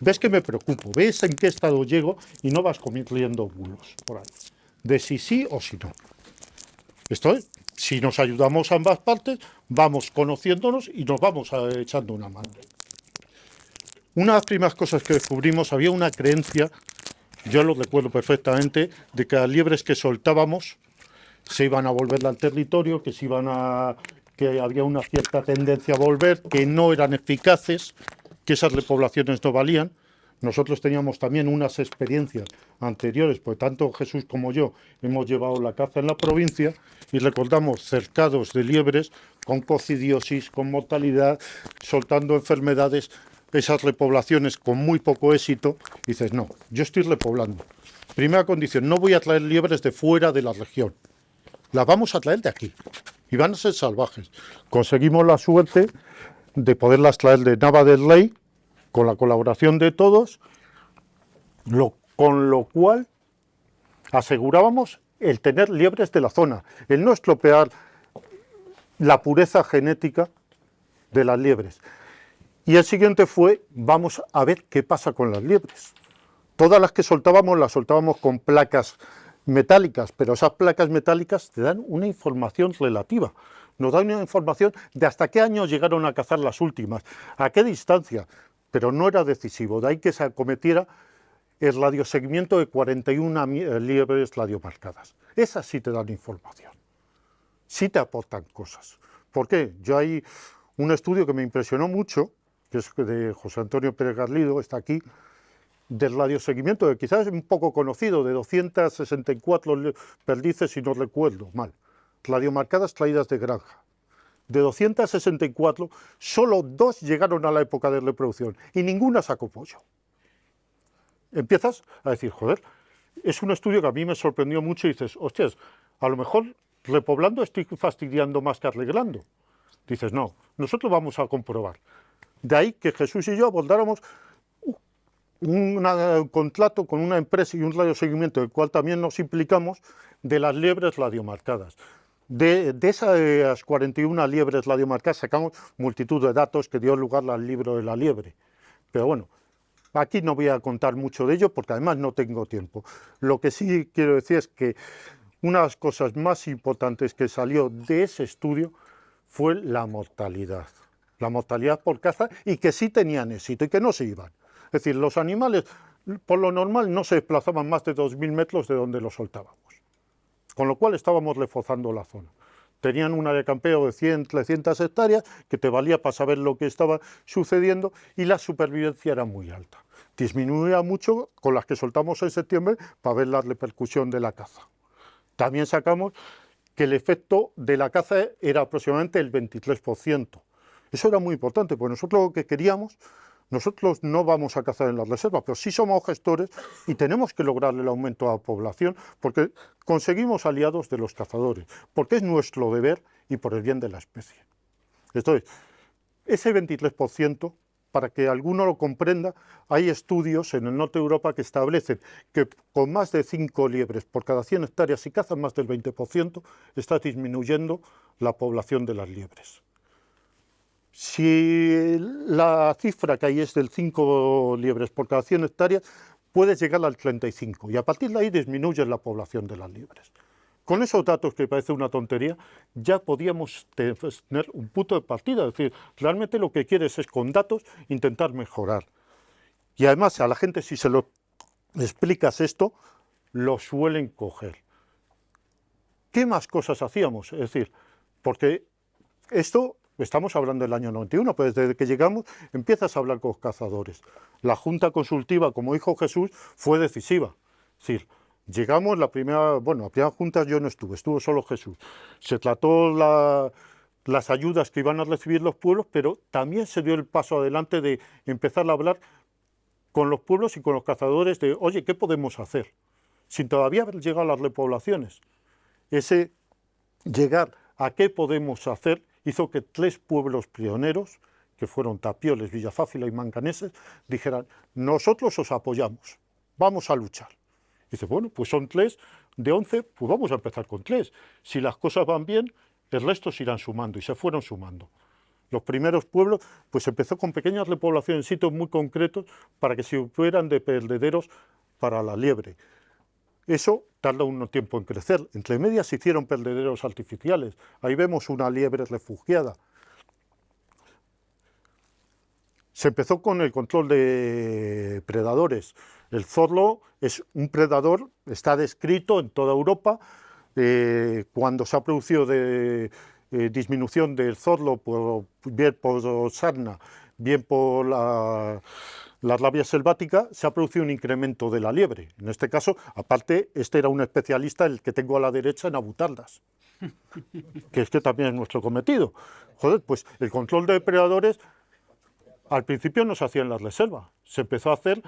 Ves que me preocupo. Ves en qué estado llego y no vas cometiendo bulos por ahí. De si sí o si no. Esto es. Si nos ayudamos a ambas partes, vamos conociéndonos y nos vamos echando una mano. Una de las primeras cosas que descubrimos, había una creencia, yo lo recuerdo perfectamente, de que las liebres que soltábamos se iban a volver al territorio, que había una cierta tendencia a volver, que no eran eficaces, que esas repoblaciones no valían. Nosotros teníamos también unas experiencias anteriores, pues tanto Jesús como yo hemos llevado la caza en la provincia y recordamos cercados de liebres con cocidiosis, con mortalidad, soltando enfermedades, esas repoblaciones con muy poco éxito. Y dices, no, yo estoy repoblando. Primera condición, no voy a traer liebres de fuera de la región, las vamos a traer de aquí y van a ser salvajes. Conseguimos la suerte de poderlas traer de Nava del Rey, con la colaboración de todos, con lo cual asegurábamos el tener liebres de la zona, el no estropear la pureza genética de las liebres. Y el siguiente fue, vamos a ver qué pasa con las liebres. todas las que soltábamos las soltábamos con placas metálicas, pero esas placas metálicas te dan una información relativa. Nos dan una información de hasta qué año llegaron a cazar las últimas, a qué distancia, pero no era decisivo. De ahí que se acometiera el radioseguimiento de 41 liebres radiomarcadas. Esas sí te dan información, sí te aportan cosas. ¿Por qué? Yo hay un estudio que me impresionó mucho, que es de José Antonio Pérez Garlido, está aquí, del radioseguimiento, que quizás es un poco conocido, de 264 perdices, si no recuerdo mal, radiomarcadas traídas de granja. De 264, solo 2 llegaron a la época de reproducción y ninguna sacó pollo. Empiezas a decir, joder, es un estudio que a mí me sorprendió mucho y dices, hostias, a lo mejor repoblando estoy fastidiando más que arreglando. Dices, no, nosotros vamos a comprobar. De ahí que Jesús y yo abordáramos un contrato con una empresa y un radioseguimiento, del cual también nos implicamos, de las liebres radiomarcadas. De esas 41 liebres radiomarcadas sacamos multitud de datos que dio lugar al libro de la liebre. Pero bueno, aquí no voy a contar mucho de ello porque además no tengo tiempo. Lo que sí quiero decir es que una de las cosas más importantes que salió de ese estudio fue la mortalidad. La mortalidad por caza, y que sí tenían éxito y que no se iban. Es decir, los animales por lo normal no se desplazaban más de 2.000 metros de donde los soltábamos. Con lo cual estábamos reforzando la zona. Tenían un área de campeo de 100, 300 hectáreas que te valía para saber lo que estaba sucediendo y la supervivencia era muy alta. Disminuía mucho con las que soltamos en septiembre para ver la repercusión de la caza. También sacamos que el efecto de la caza era aproximadamente el 23%. Eso era muy importante, porque nosotros lo que queríamos, nosotros no vamos a cazar en las reservas, pero sí somos gestores y tenemos que lograr el aumento de la población porque conseguimos aliados de los cazadores, porque es nuestro deber y por el bien de la especie. Entonces, ese 23%, para que alguno lo comprenda, hay estudios en el norte de Europa que establecen que con más de 5 liebres por cada 100 hectáreas, si cazan más del 20%, está disminuyendo la población de las liebres. Si la cifra que hay es del 5 liebres por cada 100 hectáreas, puede llegar al 35 y a partir de ahí disminuye la población de las liebres. Con esos datos, que parece una tontería, ya podíamos tener un punto de partida. Es decir, realmente lo que quieres es con datos intentar mejorar. Y además a la gente, si se lo explicas esto, lo suelen coger. ¿Qué más cosas hacíamos? Es decir, porque esto, estamos hablando del año 91, pero desde que llegamos empiezas a hablar con los cazadores. La junta consultiva, como dijo Jesús, fue decisiva. Es decir, llegamos, la primera junta yo no estuve, estuvo solo Jesús. Se trató las ayudas que iban a recibir los pueblos, pero también se dio el paso adelante de empezar a hablar con los pueblos y con los cazadores de, oye, ¿qué podemos hacer? Sin todavía haber llegado a las repoblaciones. Ese llegar a qué podemos hacer hizo que 3 pueblos pioneros, que fueron Tapioles, Villafáfila y Mancaneses, dijeran, nosotros os apoyamos, vamos a luchar. Dice, bueno, pues son 3 de 11, pues vamos a empezar con 3. Si las cosas van bien, el resto se irán sumando, y se fueron sumando. Los primeros pueblos, pues empezó con pequeñas repoblaciones en sitios muy concretos para que se fueran de perdederos para la liebre. Eso tarda un tiempo en crecer. Entre medias se hicieron perdederos artificiales. Ahí vemos una liebre refugiada. Se empezó con el control de predadores. El zorro es un predador, está descrito en toda Europa. Cuando se ha producido disminución del zorro, bien por sarna, bien por la rabia selvática, se ha producido un incremento de la liebre. En este caso, aparte, este era un especialista, el que tengo a la derecha, en abutarlas, que es que también es nuestro cometido. Joder, pues el control de depredadores al principio no se hacía en la reserva, se empezó a hacer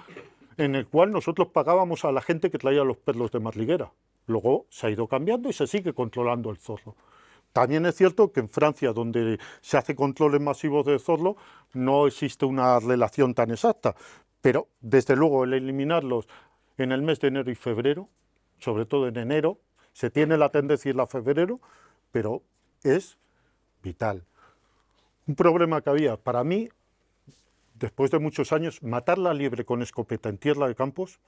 en el cual nosotros pagábamos a la gente que traía los perros de madriguera. Luego se ha ido cambiando y se sigue controlando el zorro. También es cierto que en Francia, donde se hace controles masivos de zorro, no existe una relación tan exacta, pero desde luego el eliminarlos en el mes de enero y febrero, sobre todo en enero, se tiene la tendencia a ir a febrero, pero es vital. Un problema que había para mí, después de muchos años, matar la liebre con escopeta en tierra de campos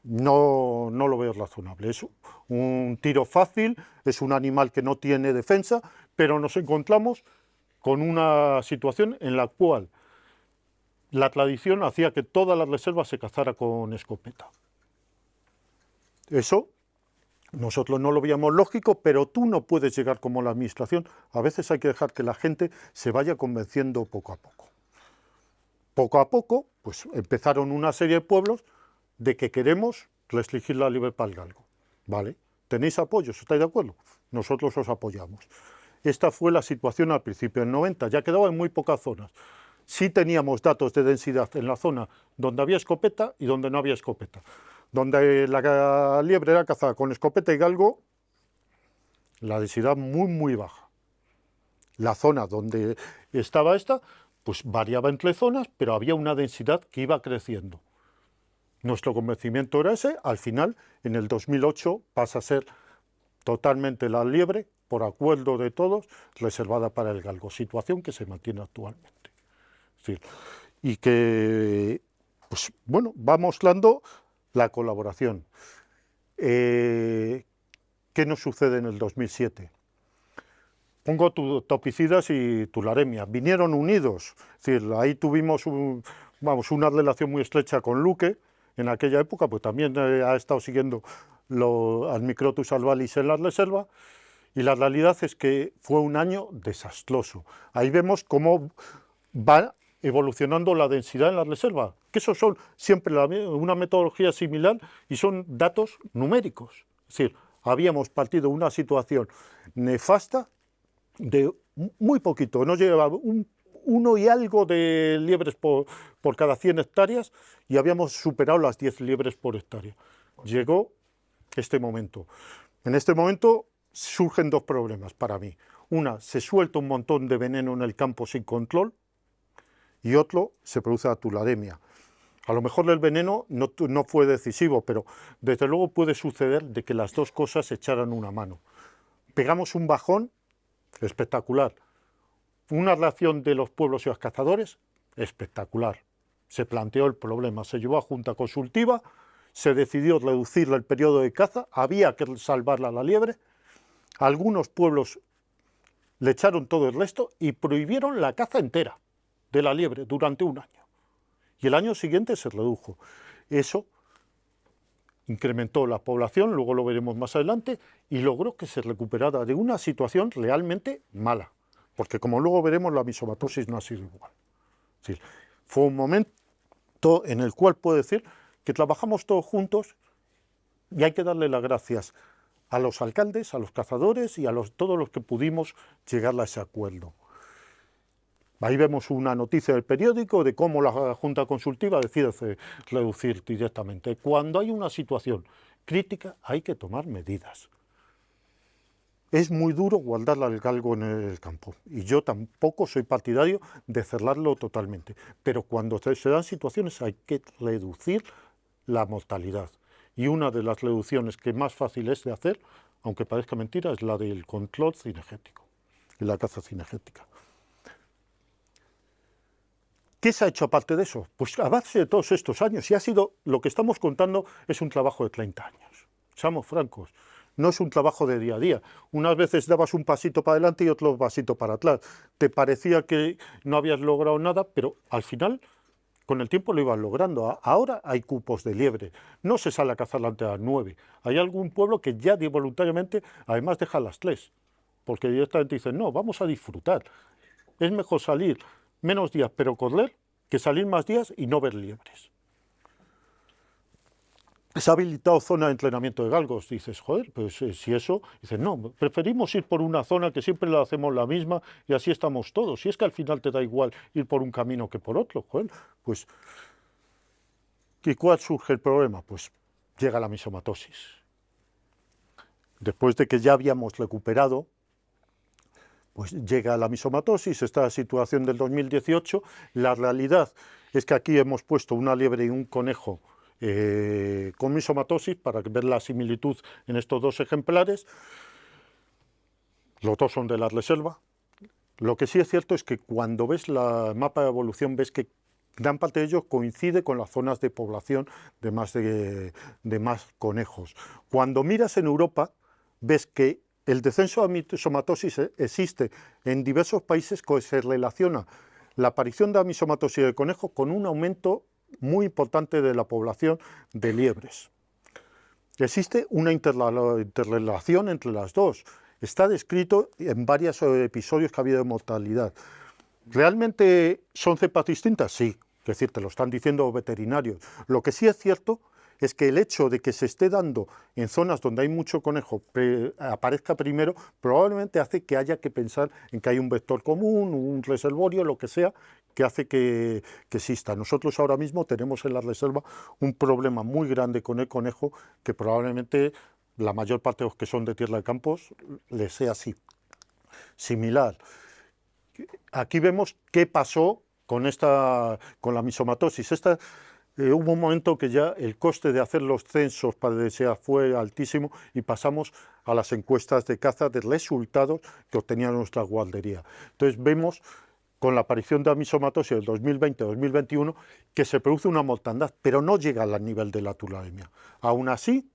no lo veo razonable. Es un tiro fácil, es un animal que no tiene defensa, pero nos encontramos con una situación en la cual la tradición hacía que todas las reservas se cazara con escopeta. Eso nosotros no lo veíamos lógico, pero tú no puedes llegar como la administración. A veces hay que dejar que la gente se vaya convenciendo poco a poco. Poco a poco, pues empezaron una serie de pueblos de que queremos restringir la libertad al galgo. ¿Vale? ¿Tenéis apoyos? ¿Estáis de acuerdo? Nosotros os apoyamos. Esta fue la situación al principio del 90, ya quedaba en muy pocas zonas. Sí teníamos datos de densidad en la zona donde había escopeta y donde no había escopeta. Donde la liebre era cazada con escopeta y galgo, la densidad muy baja. La zona donde estaba esta, pues variaba entre zonas, pero había una densidad que iba creciendo. Nuestro convencimiento era ese. Al final, en el 2008, pasa a ser totalmente la liebre, por acuerdo de todos, reservada para el galgo, situación que se mantiene actualmente. Es decir, y que, pues bueno, va mostrando la colaboración. ¿Qué nos sucede en el 2007? Pongo topicidas y tularemia. Vinieron unidos, es decir, ahí tuvimos una relación muy estrecha con Luque. En aquella época, pues también ha estado siguiendo al Microtus albalis en la reserva, y la realidad es que fue un año desastroso. Ahí vemos cómo va evolucionando la densidad en la reserva, que eso son siempre una metodología similar y son datos numéricos. Es decir, habíamos partido de una situación nefasta de muy poquito, no llegaba uno y algo de liebres por cada 100 hectáreas y habíamos superado las 10 liebres por hectárea. Llegó este momento. En este momento surgen dos problemas para mí. Una, se suelta un montón de veneno en el campo sin control, y otro, se produce la tularemia. A lo mejor el veneno no fue decisivo, pero desde luego puede suceder de que las dos cosas echaran una mano. Pegamos un bajón espectacular. Una relación de los pueblos y los cazadores espectacular. Se planteó el problema, se llevó a junta consultiva, se decidió reducir el periodo de caza, había que salvarla a la liebre. Algunos pueblos le echaron todo el resto y prohibieron la caza entera de la liebre durante un año. Y el año siguiente se redujo. Eso incrementó la población, luego lo veremos más adelante, y logró que se recuperara de una situación realmente mala. Porque como luego veremos, la misomatosis no ha sido igual. Es decir, fue un momento en el cual puedo decir que trabajamos todos juntos y hay que darle las gracias a los alcaldes, a los cazadores y a todos los que pudimos llegar a ese acuerdo. Ahí vemos una noticia del periódico de cómo la Junta Consultiva decide reducir directamente. Cuando hay una situación crítica hay que tomar medidas. Es muy duro guardar al galgo en el campo y yo tampoco soy partidario de cerrarlo totalmente, pero cuando se dan situaciones hay que reducir la mortalidad. Y una de las reducciones que más fácil es de hacer, aunque parezca mentira, es la del control cinegético y la caza cinegética. ¿Qué se ha hecho aparte de eso? Pues a base de todos estos años, y ha sido, lo que estamos contando es un trabajo de 30 años. Seamos francos, no es un trabajo de día a día. Unas veces dabas un pasito para adelante y otro pasito para atrás. Te parecía que no habías logrado nada, pero al final, con el tiempo lo ibas logrando. Ahora hay cupos de liebre, no se sale a cazar antes de las 9. Hay algún pueblo que ya voluntariamente, además deja las 3, porque directamente dicen, no, vamos a disfrutar. Es mejor salir menos días pero correr que salir más días y no ver liebres. Se ha habilitado zona de entrenamiento de galgos. Dices, joder, pues si eso... Dices, no, preferimos ir por una zona que siempre la hacemos la misma y así estamos todos. Si es que al final te da igual ir por un camino que por otro, joder, pues... ¿Y cuál surge el problema? Pues llega la misomatosis. Después de que ya habíamos recuperado, pues llega la misomatosis, esta situación del 2018. La realidad es que aquí hemos puesto una liebre y un conejo con misomatosis para ver la similitud en estos dos ejemplares. Los dos son de la reserva. Lo que sí es cierto es que cuando ves el mapa de evolución ves que gran parte de ellos coincide con las zonas de población de más conejos. Cuando miras en Europa, ves que el descenso de amisomatosis existe en diversos países que se relaciona la aparición de amisomatosis de conejos con un aumento muy importante de la población de liebres. Existe una interrelación entre las dos. Está descrito en varios episodios que ha habido de mortalidad. ¿Realmente son cepas distintas? Sí, es decir, te lo están diciendo veterinarios. Lo que sí es cierto es que el hecho de que se esté dando en zonas donde hay mucho conejo aparezca primero, probablemente hace que haya que pensar en que hay un vector común, un reservorio, lo que sea, que hace que exista. Nosotros ahora mismo tenemos en la reserva un problema muy grande con el conejo, que probablemente la mayor parte de los que son de tierra de campos les sea así. Similar. Aquí vemos qué pasó con la amisomatosis. Hubo un momento que ya el coste de hacer los censos para DSEA fue altísimo y pasamos a las encuestas de caza de resultados que obtenía nuestra guardería. Entonces vemos con la aparición de amisomatosis del 2020-2021 que se produce una mortandad, pero no llega al nivel de la tularemia. Aún así,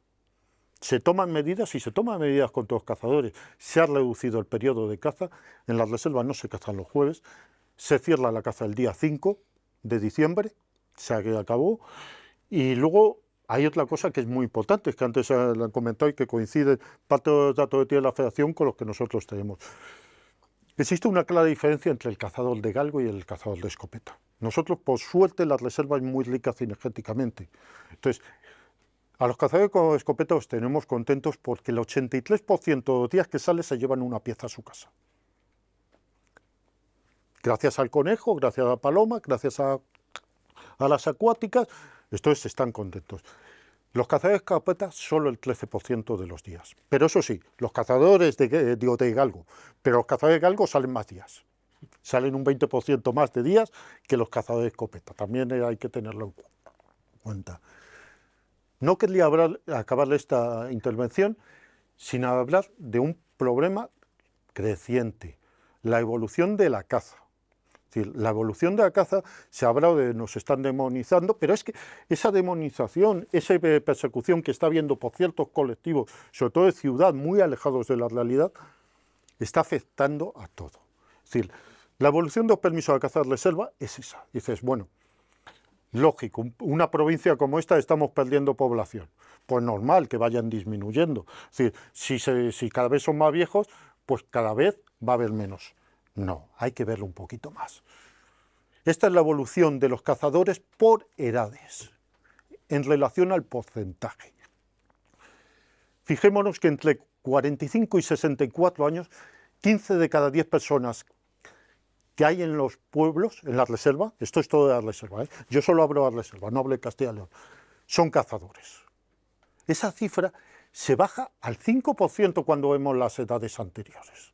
se toman medidas y se toman medidas contra los cazadores. Se ha reducido el periodo de caza, en las reservas no se cazan los jueves, se cierra la caza el día 5 de diciembre, se acabó, y luego hay otra cosa que es muy importante, que antes la han comentado y que coincide parte de los datos que tiene la Federación con los que nosotros tenemos. Existe una clara diferencia entre el cazador de galgo y el cazador de escopeta. Nosotros, por suerte, la reserva es muy rica cinegéticamente. Entonces, a los cazadores con escopeta los tenemos contentos porque el 83% de los días que sale se llevan una pieza a su casa. Gracias al conejo, gracias a la paloma, gracias a las acuáticas, entonces están contentos. Los cazadores de escopeta solo el 13% de los días. Pero eso sí, los cazadores de galgo, pero los cazadores de galgo salen más días. Salen un 20% más de días que los cazadores de escopeta. También hay que tenerlo en cuenta. No quería acabar esta intervención sin hablar de un problema creciente, la evolución de la caza. Es decir, la evolución de la caza se ha hablado de nos están demonizando, pero es que esa demonización, esa persecución que está habiendo por ciertos colectivos, sobre todo de ciudad, muy alejados de la realidad, está afectando a todo. Es decir, la evolución de los permisos de caza de reserva es esa. Dices, bueno, lógico, una provincia como esta estamos perdiendo población. Pues normal que vayan disminuyendo. Es decir, si cada vez son más viejos, pues cada vez va a haber menos. No, hay que verlo un poquito más. Esta es la evolución de los cazadores por edades, en relación al porcentaje. Fijémonos que entre 45 y 64 años, 15 de cada 10 personas que hay en los pueblos, en la reserva, esto es todo de la reserva, yo solo hablo de la reserva, no hablo de Castilla y León, son cazadores. Esa cifra se baja al 5% cuando vemos las edades anteriores.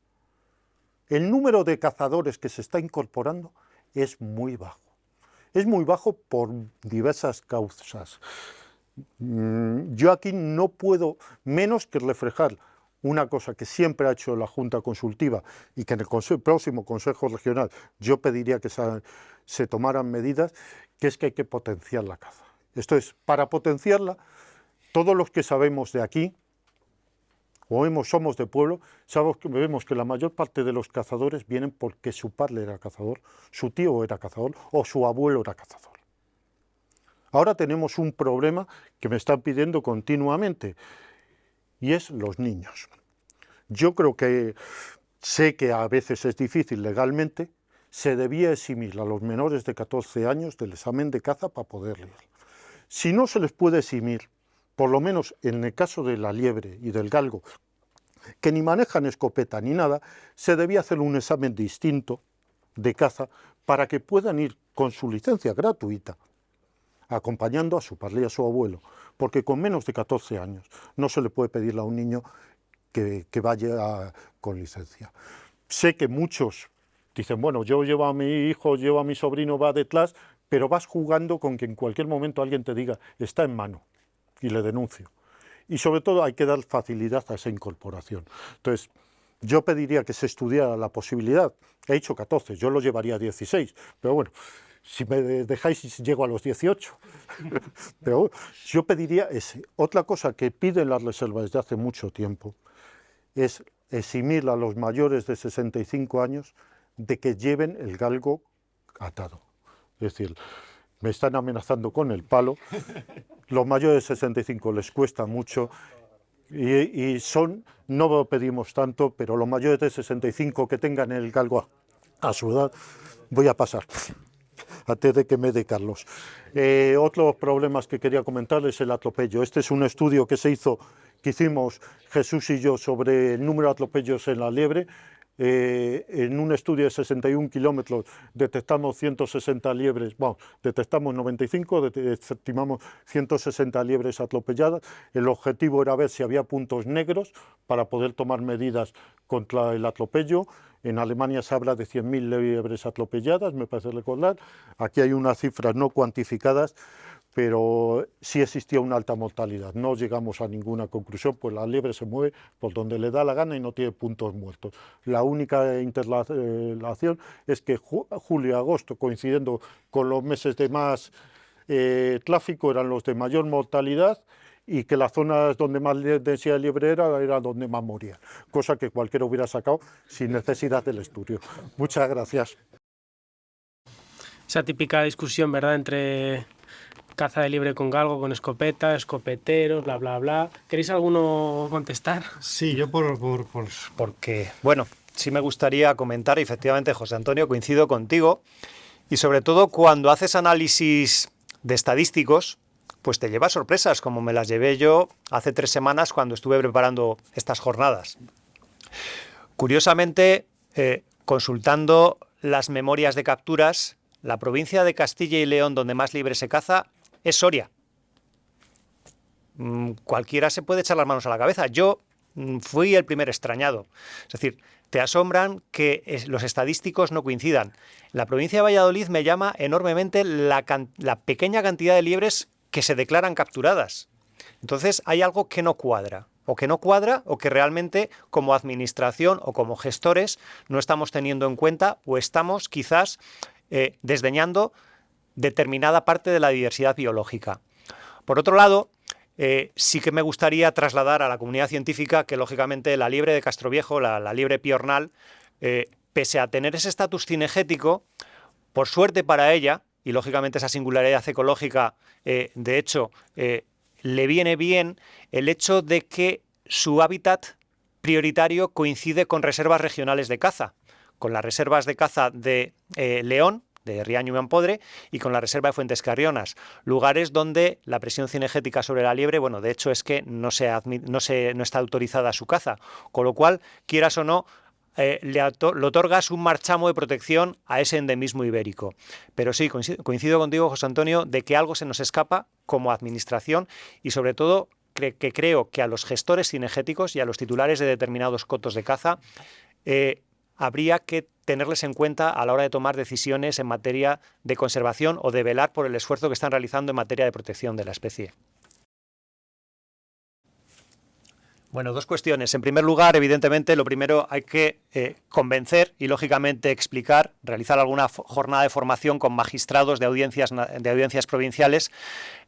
El número de cazadores que se está incorporando es muy bajo. Es muy bajo por diversas causas. Yo aquí no puedo menos que reflejar una cosa que siempre ha hecho la Junta Consultiva y que en el próximo Consejo Regional yo pediría que se tomaran medidas, que es que hay que potenciar la caza. Esto es, para potenciarla, todos los que sabemos de aquí, o somos de pueblo, vemos que la mayor parte de los cazadores vienen porque su padre era cazador, su tío era cazador o su abuelo era cazador. Ahora tenemos un problema que me están pidiendo continuamente y es los niños. Yo creo que sé que a veces es difícil legalmente, se debía eximir a los menores de 14 años del examen de caza para poder leer. Si no se les puede eximir, por lo menos en el caso de la liebre y del galgo, que ni manejan escopeta ni nada, se debía hacer un examen distinto de caza para que puedan ir con su licencia gratuita, acompañando a su padre y a su abuelo, porque con menos de 14 años no se le puede pedirle a un niño que vaya con licencia. Sé que muchos dicen, bueno, yo llevo a mi hijo, llevo a mi sobrino, va detrás, pero vas jugando con que en cualquier momento alguien te diga, está en mano, y le denuncio. Y sobre todo hay que dar facilidad a esa incorporación. Entonces, yo pediría que se estudiara la posibilidad, he dicho 14, yo lo llevaría a 16, pero bueno, Si me dejáis, llego a los 18. Pero yo pediría otra cosa que piden las reservas desde hace mucho tiempo, es eximir a los mayores de 65 años de que lleven el galgo atado. Es decir, me están amenazando con el palo. Los mayores de 65 les cuesta mucho y no pedimos tanto, pero los mayores de 65 que tengan el galgo a su edad, voy a pasar antes de que me dé Carlos. Otros problemas que quería comentar es el atropello. Este es un estudio que hicimos Jesús y yo sobre el número de atropellos en la liebre. En un estudio de 61 kilómetros detectamos 160 liebres, bueno, detectamos 95, estimamos 160 liebres atropelladas. El objetivo era ver si había puntos negros para poder tomar medidas contra el atropello. En Alemania se habla de 100.000 liebres atropelladas, me parece recordar. Aquí hay unas cifras no cuantificadas, pero sí existía una alta mortalidad. No llegamos a ninguna conclusión, pues la liebre se mueve por donde le da la gana y no tiene puntos muertos. La única interrelación es que julio y agosto, coincidiendo con los meses de más tráfico, eran los de mayor mortalidad, y que las zonas donde más densidad de liebre era donde más morían, cosa que cualquiera hubiera sacado sin necesidad del estudio. Muchas gracias. Esa típica discusión, ¿verdad?, entre caza de liebre con galgo, con escopeta, escopeteros, bla, bla, bla. ¿Queréis alguno contestar? Sí, yo porque, bueno, sí me gustaría comentar, efectivamente, José Antonio, coincido contigo, y sobre todo cuando haces análisis de estadísticos, pues te llevas sorpresas, como me las llevé yo hace 3 semanas cuando estuve preparando estas jornadas. Curiosamente, consultando las memorias de capturas, la provincia de Castilla y León donde más liebre se caza es Soria. Cualquiera se puede echar las manos a la cabeza. Yo fui el primer extrañado. Es decir, te asombran que los estadísticos no coincidan. La provincia de Valladolid me llama enormemente la pequeña cantidad de liebres que se declaran capturadas. Entonces hay algo que no cuadra, o que realmente como administración o como gestores no estamos teniendo en cuenta, o estamos quizás desdeñando determinada parte de la diversidad biológica. Por otro lado, sí que me gustaría trasladar a la comunidad científica que lógicamente la liebre de Castroviejo, la liebre piornal, pese a tener ese estatus cinegético, por suerte para ella, y lógicamente esa singularidad ecológica, de hecho, le viene bien el hecho de que su hábitat prioritario coincide con reservas regionales de caza, con las reservas de caza de León, de Riaño y Mampodre, y con la reserva de Fuentes Carrionas, lugares donde la presión cinegética sobre la liebre, bueno, de hecho es que no está autorizada su caza, con lo cual, quieras o no, le otorgas un marchamo de protección a ese endemismo ibérico. Pero sí, coincido contigo, José Antonio, de que algo se nos escapa como administración y sobre todo que creo que a los gestores cinegéticos y a los titulares de determinados cotos de caza habría que tenerles en cuenta a la hora de tomar decisiones en materia de conservación o de velar por el esfuerzo que están realizando en materia de protección de la especie. Bueno, 2 cuestiones. En primer lugar, evidentemente, lo primero hay que convencer y, lógicamente, explicar, realizar alguna jornada de formación con magistrados de audiencias provinciales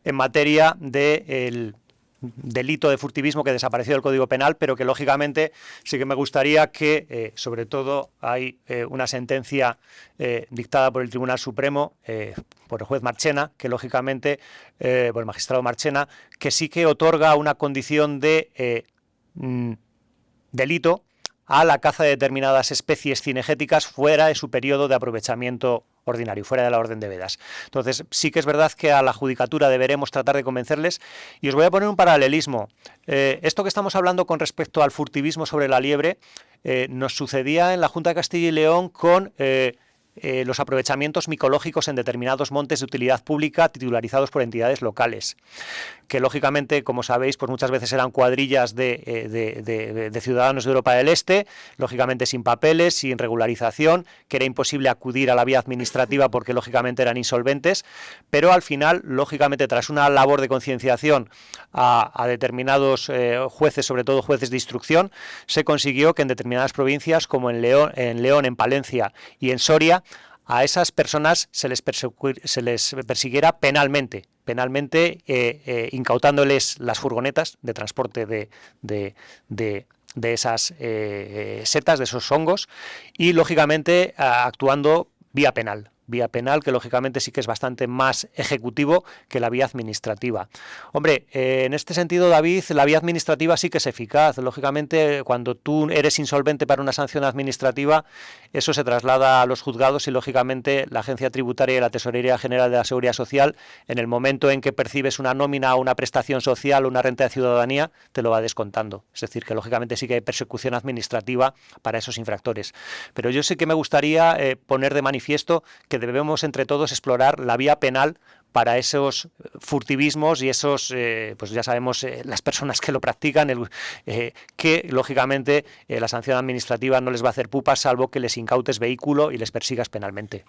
en materia del delito de furtivismo que desapareció del Código Penal, pero que, lógicamente, sí que me gustaría que, sobre todo, hay una sentencia dictada por el Tribunal Supremo, por el juez Marchena, que, lógicamente, por el magistrado Marchena, que sí que otorga una condición de delito a la caza de determinadas especies cinegéticas fuera de su periodo de aprovechamiento ordinario, fuera de la orden de vedas. Entonces, sí que es verdad que a la judicatura deberemos tratar de convencerles, y os voy a poner un paralelismo. Esto que estamos hablando con respecto al furtivismo sobre la liebre nos sucedía en la Junta de Castilla y León con los aprovechamientos micológicos en determinados montes de utilidad pública titularizados por entidades locales, que lógicamente, como sabéis, pues muchas veces eran cuadrillas de ciudadanos de Europa del Este, lógicamente sin papeles, sin regularización, que era imposible acudir a la vía administrativa porque lógicamente eran insolventes, pero al final, lógicamente, tras una labor de concienciación a determinados jueces, sobre todo jueces de instrucción, se consiguió que en determinadas provincias, como en León, en Palencia y en Soria, a esas personas se les persiguiera penalmente, incautándoles las furgonetas de transporte de esas setas, de esos hongos, y lógicamente actuando vía penal, que lógicamente sí que es bastante más ejecutivo que la vía administrativa. Hombre, en este sentido, David, la vía administrativa sí que es eficaz. Lógicamente, cuando tú eres insolvente para una sanción administrativa, eso se traslada a los juzgados y, lógicamente, la Agencia Tributaria y la Tesorería General de la Seguridad Social, en el momento en que percibes una nómina o una prestación social o una renta de ciudadanía, te lo va descontando. Es decir, que, lógicamente, sí que hay persecución administrativa para esos infractores. Pero yo sí que me gustaría poner de manifiesto que debemos entre todos explorar la vía penal para esos furtivismos y esos, pues ya sabemos, las personas que lo practican, que lógicamente la sanción administrativa no les va a hacer pupas salvo que les incautes vehículo y les persigas penalmente.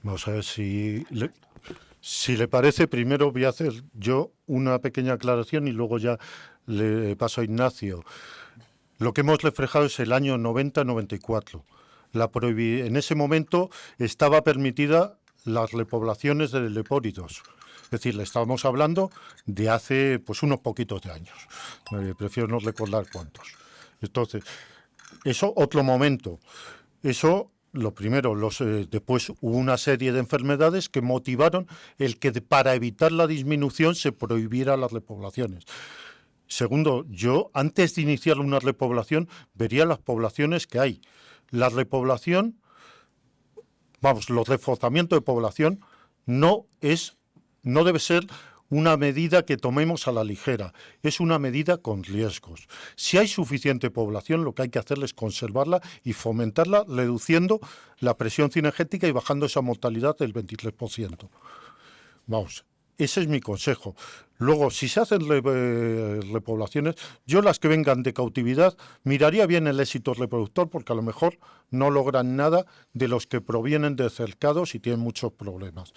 Vamos a ver si le parece. Primero voy a hacer yo una pequeña aclaración y luego ya le paso a Ignacio. Lo que hemos reflejado es el año 90-94. En ese momento estaba permitida las repoblaciones de lepóridos. Es decir, le estábamos hablando de hace pues unos poquitos de años. Prefiero no recordar cuántos. Entonces, eso otro momento. Eso, lo primero. Después hubo una serie de enfermedades que motivaron el que para evitar la disminución se prohibiera las repoblaciones. Segundo, yo antes de iniciar una repoblación vería las poblaciones que hay. La repoblación, los reforzamientos de población no debe ser una medida que tomemos a la ligera, es una medida con riesgos. Si hay suficiente población, lo que hay que hacer es conservarla y fomentarla, reduciendo la presión cinegética y bajando esa mortalidad del 23%. Ese es mi consejo. Luego, si se hacen repoblaciones, yo las que vengan de cautividad, miraría bien el éxito reproductor, porque a lo mejor no logran nada de los que provienen de cercados y tienen muchos problemas.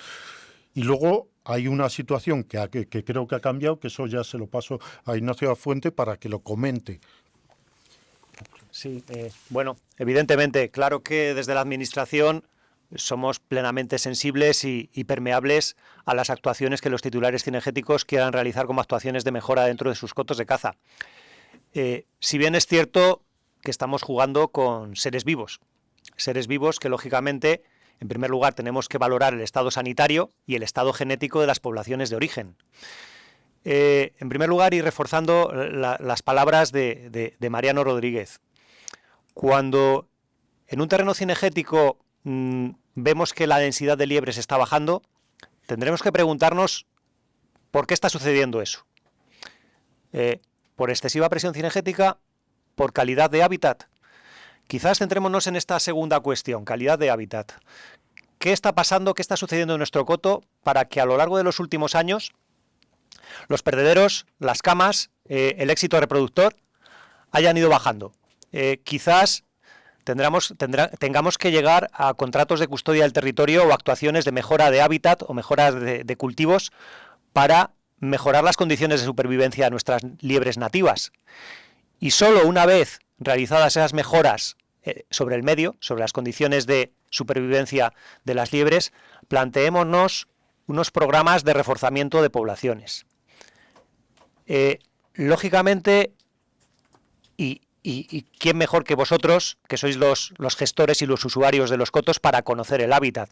Y luego hay una situación que creo que ha cambiado, que eso ya se lo paso a Ignacio Lafuente para que lo comente. Sí, bueno, evidentemente, claro que desde la Administración somos plenamente sensibles y permeables a las actuaciones que los titulares cinegéticos quieran realizar como actuaciones de mejora dentro de sus cotos de caza. Si bien es cierto que estamos jugando con seres vivos que lógicamente, en primer lugar, tenemos que valorar el estado sanitario y el estado genético de las poblaciones de origen. En primer lugar, y reforzando las palabras de Mariano Rodríguez, cuando en un terreno cinegético vemos que la densidad de liebres está bajando, tendremos que preguntarnos por qué está sucediendo eso. ¿Por excesiva presión cinegética? ¿Por calidad de hábitat? Quizás centrémonos en esta segunda cuestión, calidad de hábitat. ¿Qué está pasando, qué está sucediendo en nuestro coto para que a lo largo de los últimos años los perdederos, las camas, el éxito reproductor hayan ido bajando? Quizás tengamos que llegar a contratos de custodia del territorio o actuaciones de mejora de hábitat o mejoras de cultivos para mejorar las condiciones de supervivencia de nuestras liebres nativas. Y solo una vez realizadas esas mejoras sobre el medio, sobre las condiciones de supervivencia de las liebres, planteémonos unos programas de reforzamiento de poblaciones. Lógicamente, y quién mejor que vosotros, que sois los gestores y los usuarios de los cotos, para conocer el hábitat.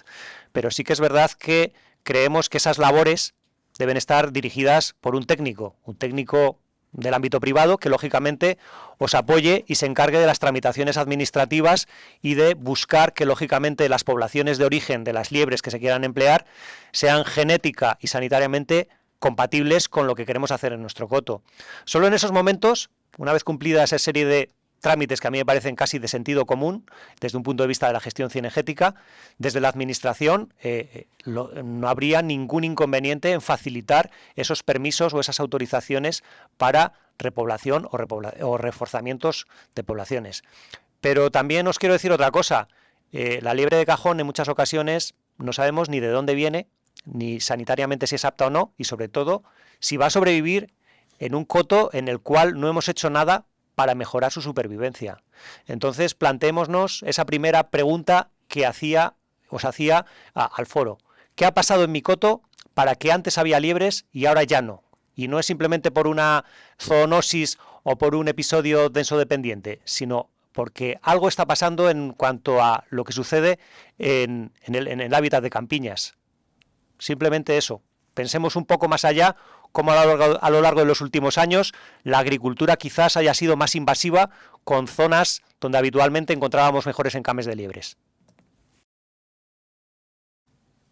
Pero sí que es verdad que creemos que esas labores deben estar dirigidas por un técnico del ámbito privado, que lógicamente os apoye y se encargue de las tramitaciones administrativas y de buscar que lógicamente las poblaciones de origen de las liebres que se quieran emplear sean genética y sanitariamente compatibles con lo que queremos hacer en nuestro coto. Solo en esos momentos, una vez cumplida esa serie de trámites que a mí me parecen casi de sentido común desde un punto de vista de la gestión cinegética, desde la Administración no habría ningún inconveniente en facilitar esos permisos o esas autorizaciones para repoblación o reforzamientos de poblaciones. Pero también os quiero decir otra cosa. La liebre de cajón en muchas ocasiones no sabemos ni de dónde viene, ni sanitariamente si es apta o no, y sobre todo si va a sobrevivir en un coto en el cual no hemos hecho nada para mejorar su supervivencia. Entonces, planteémonos esa primera pregunta que os hacía al foro. ¿Qué ha pasado en mi coto para que antes había liebres y ahora ya no? Y no es simplemente por una zoonosis o por un episodio densodependiente, sino porque algo está pasando en cuanto a lo que sucede en el hábitat de campiñas. Simplemente eso. Pensemos un poco más allá, cómo a lo largo de los últimos años la agricultura quizás haya sido más invasiva con zonas donde habitualmente encontrábamos mejores encames de liebres.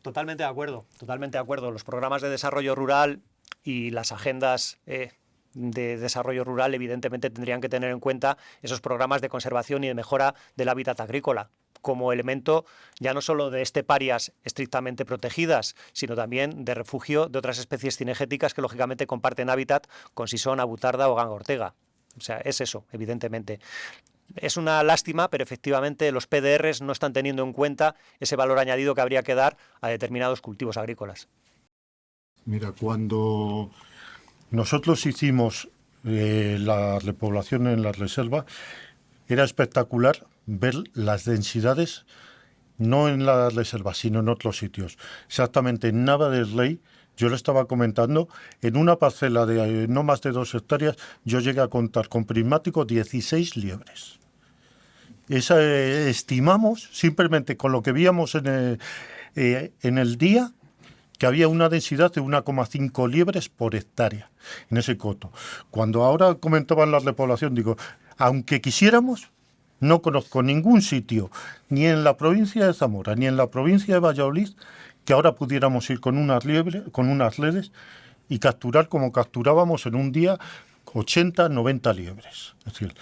Totalmente de acuerdo, totalmente de acuerdo. Los programas de desarrollo rural y las agendas de desarrollo rural evidentemente tendrían que tener en cuenta esos programas de conservación y de mejora del hábitat agrícola como elemento ya no solo de esteparias estrictamente protegidas, sino también de refugio de otras especies cinegéticas que lógicamente comparten hábitat con sisón, abutarda o ganga ortega. O sea, es eso, evidentemente. Es una lástima, pero efectivamente los PDRs no están teniendo en cuenta ese valor añadido que habría que dar a determinados cultivos agrícolas. Mira, cuando nosotros hicimos la repoblación en la reserva, era espectacular ver las densidades, no en la reserva, sino en otros sitios. Exactamente en Nava del Rey, yo le estaba comentando, en una parcela de no más de 2 hectáreas, yo llegué a contar con prismático 16 liebres. Estimamos, simplemente con lo que víamos en el día, que había una densidad de 1,5 liebres por hectárea en ese coto. Cuando ahora comentaban la repoblación, digo, aunque quisiéramos, no conozco ningún sitio, ni en la provincia de Zamora, ni en la provincia de Valladolid, que ahora pudiéramos ir con unas redes y capturar como capturábamos en un día 80, 90 liebres. Es decir,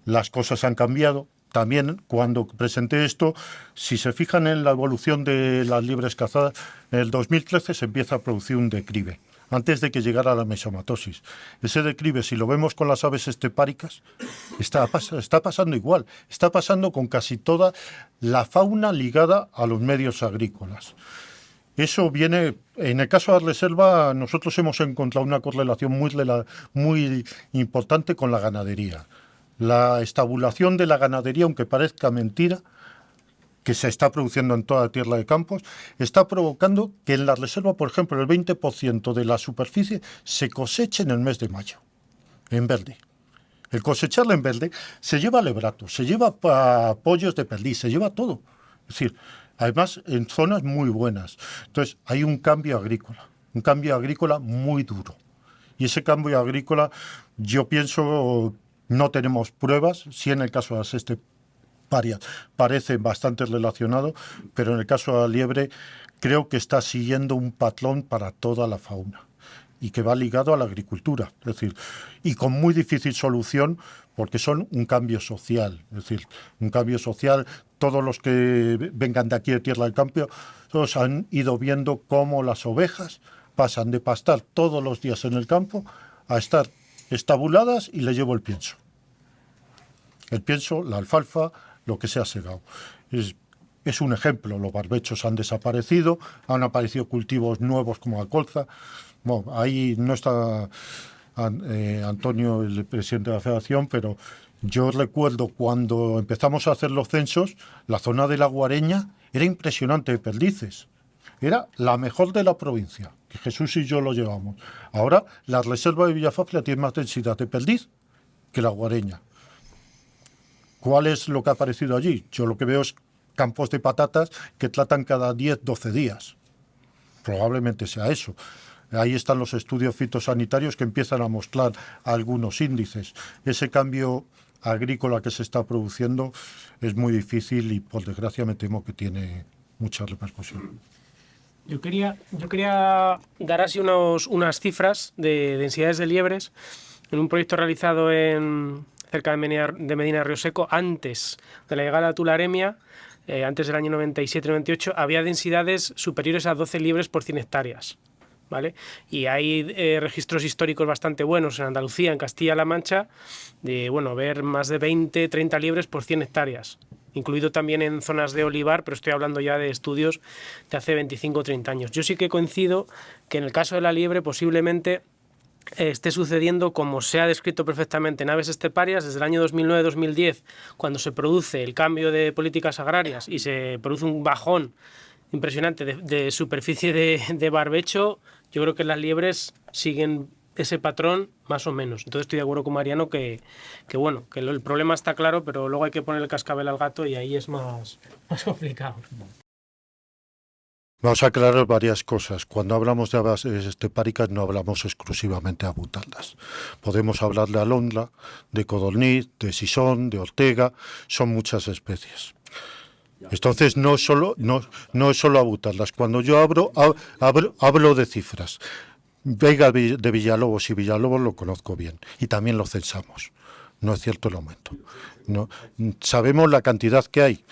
las cosas han cambiado. También cuando presenté esto, si se fijan en la evolución de las liebres cazadas, en el 2013 se empieza a producir un declive, antes de que llegara la mesomatosis. Ese declive, si lo vemos con las aves estepáricas, está pasando igual. Está pasando con casi toda la fauna ligada a los medios agrícolas. Eso viene, en el caso de la reserva, nosotros hemos encontrado una correlación muy importante con la ganadería. La estabulación de la ganadería, aunque parezca mentira, que se está produciendo en toda la tierra de campos, está provocando que en la reserva, por ejemplo, el 20% de la superficie se coseche en el mes de mayo, en verde. El cosecharla en verde se lleva lebratos, se lleva pollos de perdiz, se lleva todo. Es decir, además en zonas muy buenas. Entonces hay un cambio agrícola muy duro. Y ese cambio agrícola, yo pienso, no tenemos pruebas, sí en el caso de las esteparias parece bastante relacionado, pero en el caso de la liebre creo que está siguiendo un patrón para toda la fauna y que va ligado a la agricultura, es decir, y con muy difícil solución porque son un cambio social, es decir, un cambio social. Todos los que vengan de aquí de Tierra del Campo todos han ido viendo cómo las ovejas pasan de pastar todos los días en el campo a estar estabuladas y le llevo el pienso. El pienso, la alfalfa, lo que sea segado. Es un ejemplo, los barbechos han desaparecido, han aparecido cultivos nuevos como la colza. Bueno, ahí no está Antonio, el presidente de la federación, pero yo recuerdo cuando empezamos a hacer los censos, la zona de la Guareña era impresionante de perdices. Era la mejor de la provincia, que Jesús y yo lo llevamos. Ahora la reserva de Villafafia tiene más densidad de perdiz que la Guareña. ¿Cuál es lo que ha aparecido allí? Yo lo que veo es campos de patatas que tratan cada 10, 12 días. Probablemente sea eso. Ahí están los estudios fitosanitarios que empiezan a mostrar algunos índices. Ese cambio agrícola que se está produciendo es muy difícil y, por desgracia, me temo que tiene mucha repercusión. Yo quería dar así unas cifras de densidades de liebres en un proyecto realizado cerca de Medina Río Seco, antes de la llegada de la tularemia, antes del año 97-98, había densidades superiores a 12 liebres por 100 hectáreas. ¿Vale? Y hay registros históricos bastante buenos en Andalucía, en Castilla-La Mancha, de ver más de 20, 30 liebres por 100 hectáreas, incluido también en zonas de olivar, pero estoy hablando ya de estudios de hace 25 o 30 años. Yo sí que coincido que en el caso de la liebre posiblemente esté sucediendo como se ha descrito perfectamente en aves esteparias desde el año 2009-2010, cuando se produce el cambio de políticas agrarias y se produce un bajón impresionante de superficie de barbecho. Yo creo que las liebres siguen ese patrón más o menos. Entonces estoy de acuerdo con Mariano que bueno, que el problema está claro, pero luego hay que poner el cascabel al gato y ahí es más complicado. Vamos a aclarar varias cosas. Cuando hablamos de aves estepáricas no hablamos exclusivamente de abutaldas. Podemos hablar de alondra, de codorniz, de sisón, de ortega, son muchas especies. Entonces no es solo abutaldas. Cuando yo hablo de cifras, Vega de Villalobos y Villalobos lo conozco bien y también lo censamos. No es cierto el aumento. No, sabemos la cantidad que hay.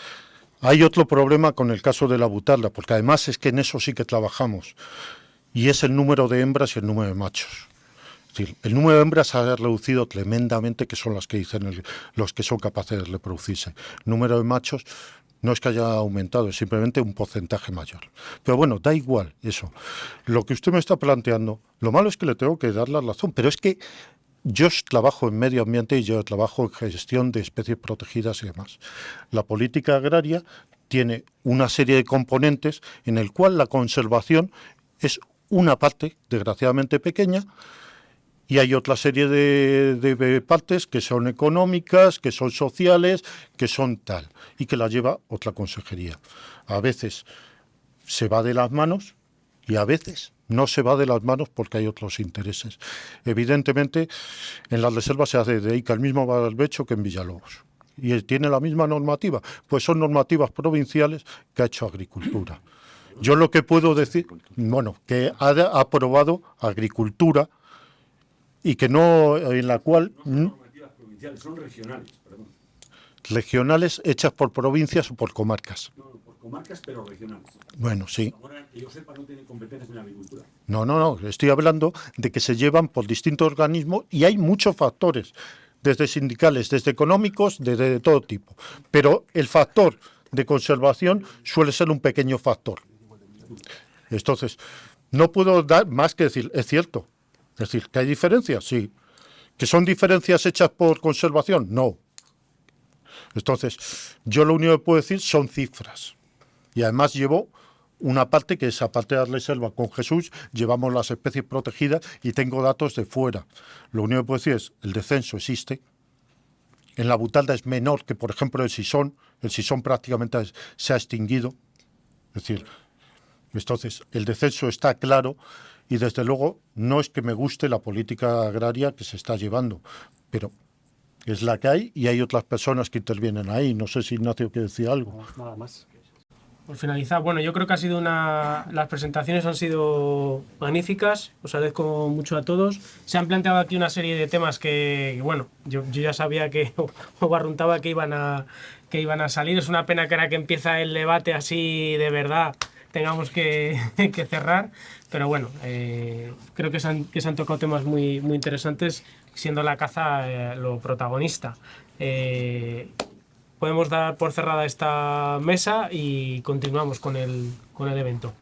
Hay otro problema con el caso de la butalda, porque además es que en eso sí que trabajamos, y es el número de hembras y el número de machos. Es decir, el número de hembras ha reducido tremendamente, que son las que dicen los que son capaces de reproducirse. El número de machos no es que haya aumentado, es simplemente un porcentaje mayor. Pero bueno, da igual eso. Lo que usted me está planteando, lo malo es que le tengo que dar la razón, pero es que yo trabajo en medio ambiente y yo trabajo en gestión de especies protegidas y demás. La política agraria tiene una serie de componentes en el cual la conservación es una parte, desgraciadamente pequeña, y hay otra serie de partes que son económicas, que son sociales, que son tal, y que la lleva otra consejería. A veces se va de las manos y a veces no se va de las manos porque hay otros intereses. Evidentemente, en las reservas se dedica el mismo barbecho que en Villalobos. ¿Y tiene la misma normativa? Pues son normativas provinciales que ha hecho Agricultura. Yo lo que puedo decir, bueno, que ha aprobado Agricultura y que no, en la cual... No son normativas provinciales, son regionales, perdón. Regionales hechas por provincias o por comarcas. No, por comarcas, pero regionales. Bueno, sí. Ahora, que yo sepa, no tienen competencias en la agricultura. No, estoy hablando de que se llevan por distintos organismos y hay muchos factores, desde sindicales, desde económicos, desde todo tipo. Pero el factor de conservación suele ser un pequeño factor. Entonces, no puedo dar más que decir, es cierto. Es decir, ¿que hay diferencias? Sí. ¿Que son diferencias hechas por conservación? No. Entonces, yo lo único que puedo decir son cifras. Y además llevo una parte que es, aparte de la reserva con Jesús, llevamos las especies protegidas y tengo datos de fuera. Lo único que puedo decir es, el descenso existe. En la butalda es menor que, por ejemplo, el sisón. El sisón prácticamente se ha extinguido. Es decir, entonces, el descenso está claro y, desde luego, no es que me guste la política agraria que se está llevando, pero es la que hay y hay otras personas que intervienen ahí. No sé si Ignacio quiere decir algo. Nada más. Por finalizar, bueno, yo creo que las presentaciones han sido magníficas, os agradezco mucho a todos. Se han planteado aquí una serie de temas que bueno, yo ya sabía que, o barruntaba que iban a salir. Es una pena que ahora que empieza el debate así de verdad tengamos que cerrar, pero bueno, creo que se han tocado temas muy interesantes, siendo la caza lo protagonista. Podemos dar por cerrada esta mesa y continuamos con el evento.